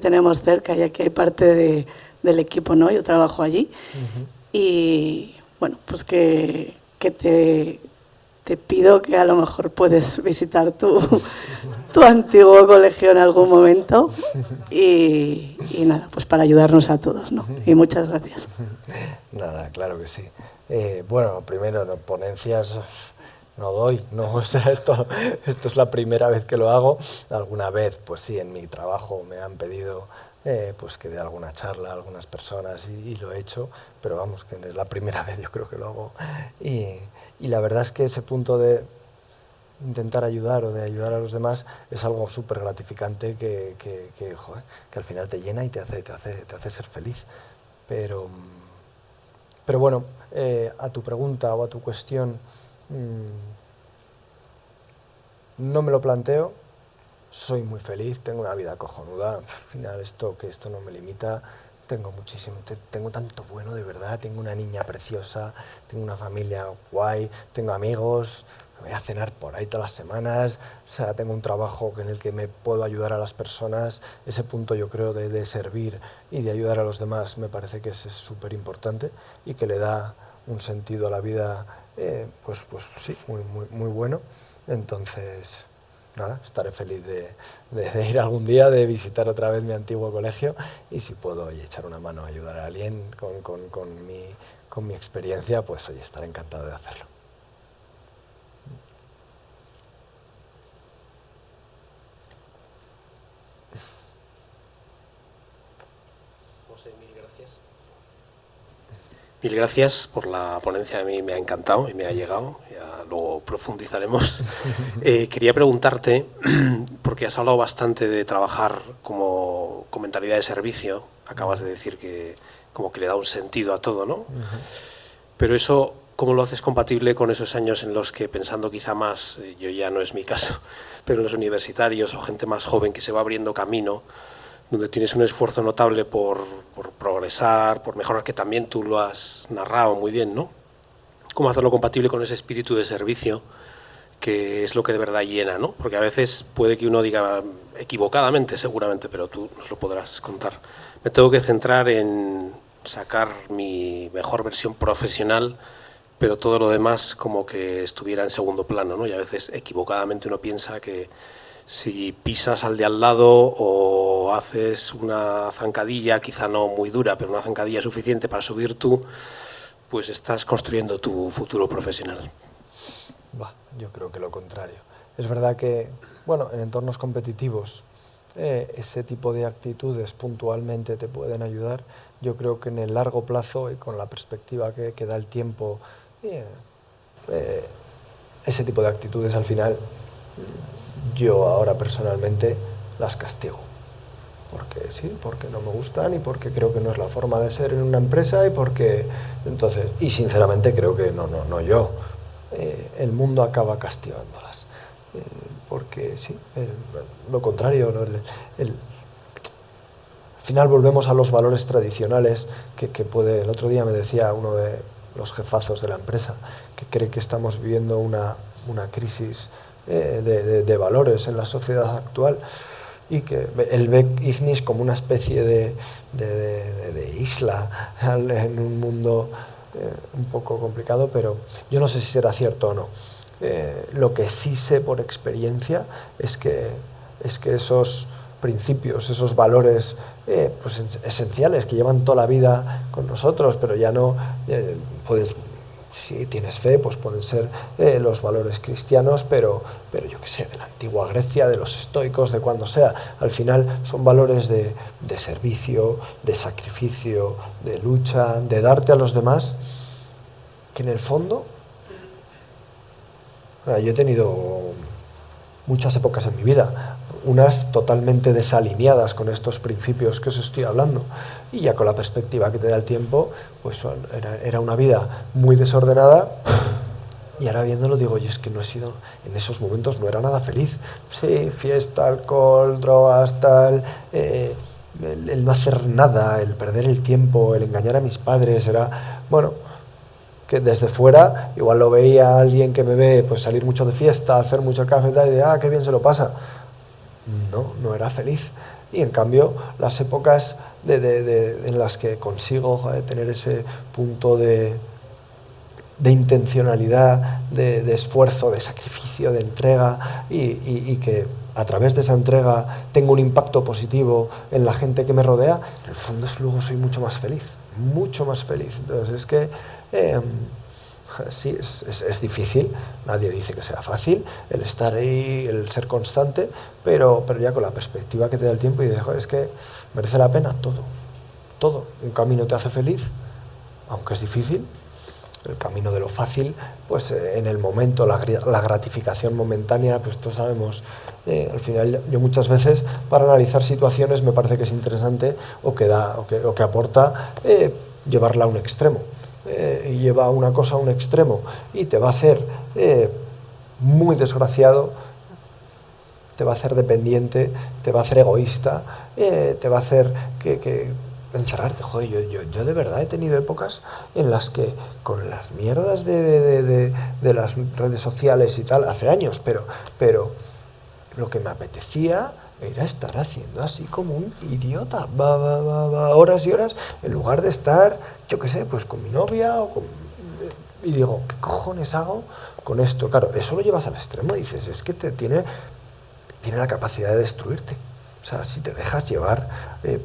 S5: tenemos cerca, ya que hay parte del equipo, ¿no? Yo trabajo allí. Y bueno, pues que te pido que a lo mejor puedes visitar tu antiguo colegio en algún momento y nada, pues para ayudarnos a todos, ¿no? Y muchas gracias.
S1: Nada, claro que sí. Bueno, primero, ponencias no doy, no, o sea, esto es la primera vez que lo hago. Alguna vez, pues sí, en mi trabajo me han pedido pues que dé alguna charla a algunas personas y lo he hecho, pero vamos, que es la primera vez yo creo que lo hago. Y la verdad es que ese punto de intentar ayudar o de ayudar a los demás es algo súper gratificante que al final te llena y te hace ser feliz. Pero bueno, a tu pregunta o a tu cuestión, no me lo planteo, soy muy feliz, tengo una vida cojonuda, al final esto no me limita, tengo muchísimo, tengo tanto bueno de verdad, tengo una niña preciosa, tengo una familia guay, tengo amigos, voy a cenar por ahí todas las semanas, o sea, tengo un trabajo en el que me puedo ayudar a las personas. Ese punto yo creo de servir y de ayudar a los demás me parece que es súper importante y que le da un sentido a la vida, pues sí, muy bueno. Entonces, nada, estaré feliz de ir algún día, de visitar otra vez mi antiguo colegio y si puedo echar una mano a ayudar a alguien con mi experiencia, pues oye, estaré encantado de hacerlo.
S6: Mil gracias por la ponencia, a mí me ha encantado y me ha llegado, ya luego profundizaremos. Quería preguntarte, porque has hablado bastante de trabajar como mentalidad de servicio, acabas de decir que como que le da un sentido a todo, ¿no? Pero eso, ¿cómo lo haces compatible con esos años en los que, pensando quizá más, yo ya no es mi caso, pero los universitarios o gente más joven que se va abriendo camino, donde tienes un esfuerzo notable por progresar, por mejorar, que también tú lo has narrado muy bien, ¿no? ¿Cómo hacerlo compatible con ese espíritu de servicio, que es lo que de verdad llena, ¿no? Porque a veces puede que uno diga, equivocadamente seguramente, pero tú nos lo podrás contar, me tengo que centrar en sacar mi mejor versión profesional, pero todo lo demás como que estuviera en segundo plano, ¿no? Y a veces equivocadamente uno piensa que si pisas al de al lado o haces una zancadilla, quizá no muy dura, pero una zancadilla suficiente para subir tú, pues estás construyendo tu futuro profesional.
S1: Yo creo que lo contrario. Es verdad que, bueno, en entornos competitivos ese tipo de actitudes puntualmente te pueden ayudar. Yo creo que en el largo plazo y con la perspectiva que da el tiempo, ese tipo de actitudes al final yo ahora personalmente las castigo. Porque sí, porque no me gustan y porque creo que no es la forma de ser en una empresa y sinceramente creo que no yo. El mundo acaba castigándolas. Porque sí, lo contrario, ¿no? Al final volvemos a los valores tradicionales el otro día me decía uno de los jefazos de la empresa que cree que estamos viviendo una crisis de valores en la sociedad actual y que él ve Ignis como una especie de isla en un mundo un poco complicado, pero yo no sé si será cierto o no. Lo que sí sé por experiencia es que esos principios, esos valores pues esenciales que llevan toda la vida con nosotros, pero ya no si tienes fe, pues pueden ser los valores cristianos, pero yo qué sé, de la antigua Grecia, de los estoicos, de cuando sea. Al final son valores de servicio, de sacrificio, de lucha, de darte a los demás, que en el fondo yo he tenido muchas épocas en mi vida, unas totalmente desalineadas con estos principios que os estoy hablando, y ya con la perspectiva que te da el tiempo, pues era una vida muy desordenada, y ahora viéndolo digo, oye, es que no he sido, en esos momentos no era nada feliz. Sí, fiesta, alcohol, drogas, tal, el no hacer nada, el perder el tiempo, el engañar a mis padres, era, bueno, que desde fuera igual lo veía alguien que me ve pues salir mucho de fiesta, hacer mucho café y tal, y de, qué bien se lo pasa. No era feliz. Y en cambio, las épocas en las que consigo tener ese punto de intencionalidad, de esfuerzo, de sacrificio, de entrega, y que a través de esa entrega tengo un impacto positivo en la gente que me rodea, en el fondo luego soy mucho más feliz, mucho más feliz. Entonces es que sí, es difícil, nadie dice que sea fácil el estar ahí, el ser constante, pero ya con la perspectiva que te da el tiempo y de, joder, es que merece la pena todo. Un camino te hace feliz, aunque es difícil. El camino de lo fácil, pues en el momento, la gratificación momentánea, pues todos sabemos, al final yo muchas veces para analizar situaciones me parece que es interesante o que aporta llevarla a un extremo. Y lleva una cosa a un extremo y te va a hacer muy desgraciado, te va a hacer dependiente, te va a hacer egoísta, te va a hacer que encerrarte. Joder, yo de verdad he tenido épocas en las que con las mierdas de las redes sociales y tal, hace años, pero lo que me apetecía era estar haciendo así como un idiota, horas y horas, en lugar de estar, yo qué sé, pues con mi novia y digo, ¿qué cojones hago con esto? Claro, eso lo llevas al extremo y dices, es que tiene la capacidad de destruirte. O sea, si te dejas llevar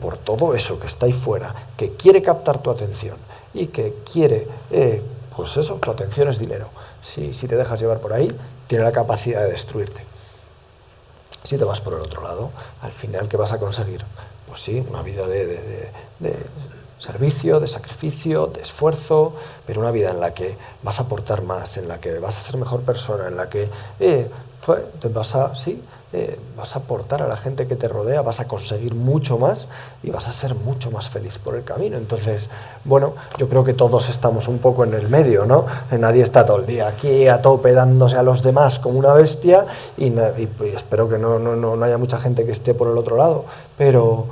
S1: por todo eso que está ahí fuera, que quiere captar tu atención y que quiere, pues eso, tu atención es dinero. Si te dejas llevar por ahí, tiene la capacidad de destruirte. Si te vas por el otro lado, al final, ¿qué vas a conseguir? Pues sí, una vida de servicio, de sacrificio, de esfuerzo, pero una vida en la que vas a aportar más, en la que vas a ser mejor persona, en la que vas a aportar a la gente que te rodea, vas a conseguir mucho más y vas a ser mucho más feliz por el camino. Entonces, bueno, yo creo que todos estamos un poco en el medio, ¿no? Nadie está todo el día aquí a tope dándose a los demás como una bestia y espero que no haya mucha gente que esté por el otro lado, pero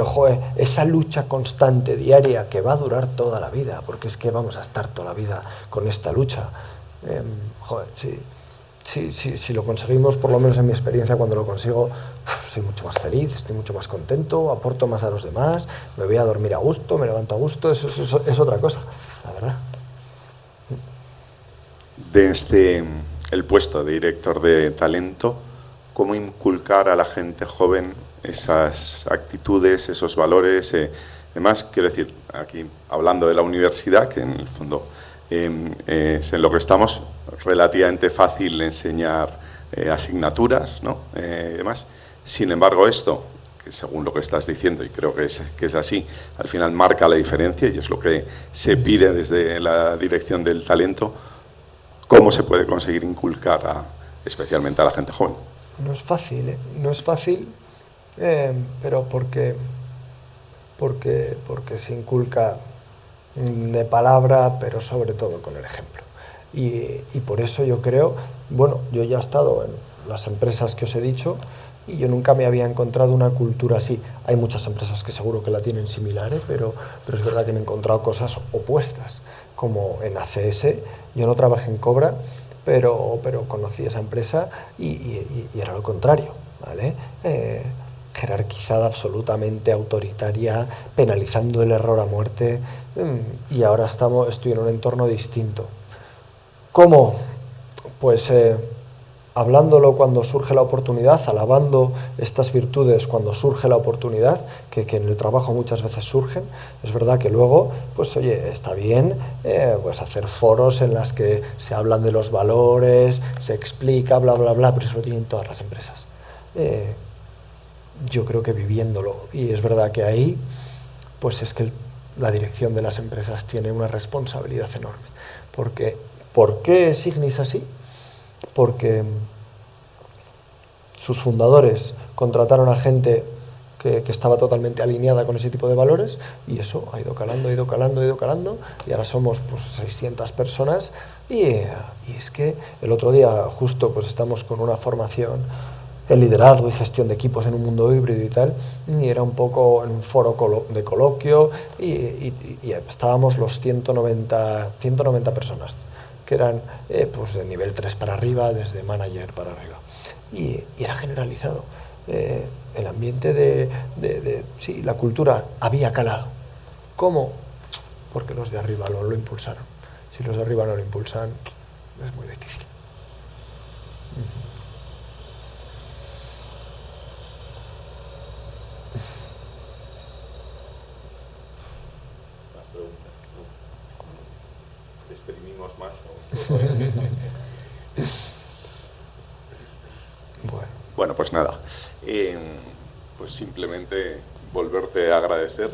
S1: joder, esa lucha constante, diaria, que va a durar toda la vida, porque es que vamos a estar toda la vida con esta lucha. Joder, sí. Si lo conseguimos, por lo menos en mi experiencia, cuando lo consigo, soy mucho más feliz, estoy mucho más contento, aporto más a los demás, me voy a dormir a gusto, me levanto a gusto, eso es otra cosa, la verdad.
S2: Desde el puesto de director de talento, ¿cómo inculcar a la gente joven esas actitudes, esos valores? Además, quiero decir, aquí hablando de la universidad, que en el fondo es en lo que estamos, relativamente fácil enseñar asignaturas, ¿no? Demás. Sin embargo, esto, que según lo que estás diciendo, y creo que es así, al final marca la diferencia y es lo que se pide desde la dirección del talento. ¿Cómo se puede conseguir inculcar especialmente a la gente joven?
S1: No es fácil, no es fácil, pero porque se inculca de palabra, pero sobre todo con el ejemplo. Y por eso yo creo, bueno, yo ya he estado en las empresas que os he dicho y yo nunca me había encontrado una cultura así. Hay muchas empresas que seguro que la tienen similares, pero es verdad que me he encontrado cosas opuestas, como en ACS. Yo no trabajé en Cobra, pero conocí esa empresa y era lo contrario, ¿vale? Jerarquizada, absolutamente autoritaria, penalizando el error a muerte, y ahora estoy en un entorno distinto. ¿Cómo? Pues hablándolo cuando surge la oportunidad, alabando estas virtudes cuando surge la oportunidad, que en el trabajo muchas veces surgen. Es verdad que luego, pues oye, está bien pues hacer foros en las que se hablan de los valores, se explica, bla, bla, bla, pero eso lo tienen todas las empresas. Yo creo que viviéndolo, y es verdad que ahí, pues es que la dirección de las empresas tiene una responsabilidad enorme. ¿Por qué es Ignis así? Porque sus fundadores contrataron a gente que estaba totalmente alineada con ese tipo de valores, y eso ha ido calando, ha ido calando, ha ido calando, y ahora somos pues 600 personas, y es que el otro día justo pues estamos con una formación en liderazgo y gestión de equipos en un mundo híbrido y tal, y era un poco en un foro de coloquio, y estábamos los 190 personas, que eran pues de nivel 3 para arriba, desde manager para arriba, y era generalizado. El ambiente sí, la cultura había calado. ¿Cómo? Porque los de arriba lo impulsaron. Si los de arriba no lo impulsan, es muy difícil.
S2: Más preguntas, ¿no? ¿Exprimimos más? Bueno, pues nada. Pues simplemente volverte a agradecer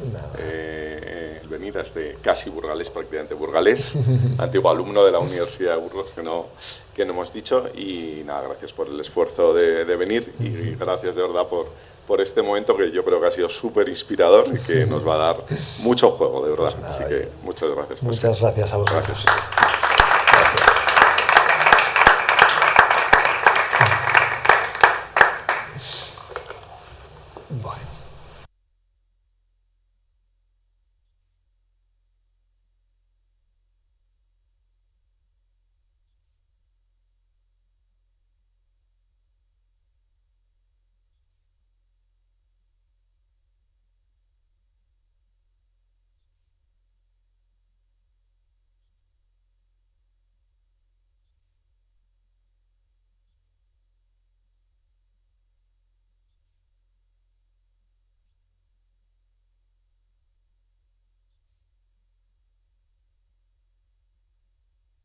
S2: el venir a este casi burgalés, prácticamente burgalés, antiguo alumno de la Universidad de Burgos, que no hemos dicho, y nada, gracias por el esfuerzo de venir, y gracias de verdad por este momento que yo creo que ha sido súper inspirador y que nos va a dar mucho juego, de verdad. Así que muchas gracias.
S1: Muchas gracias a vosotros.
S2: Gracias.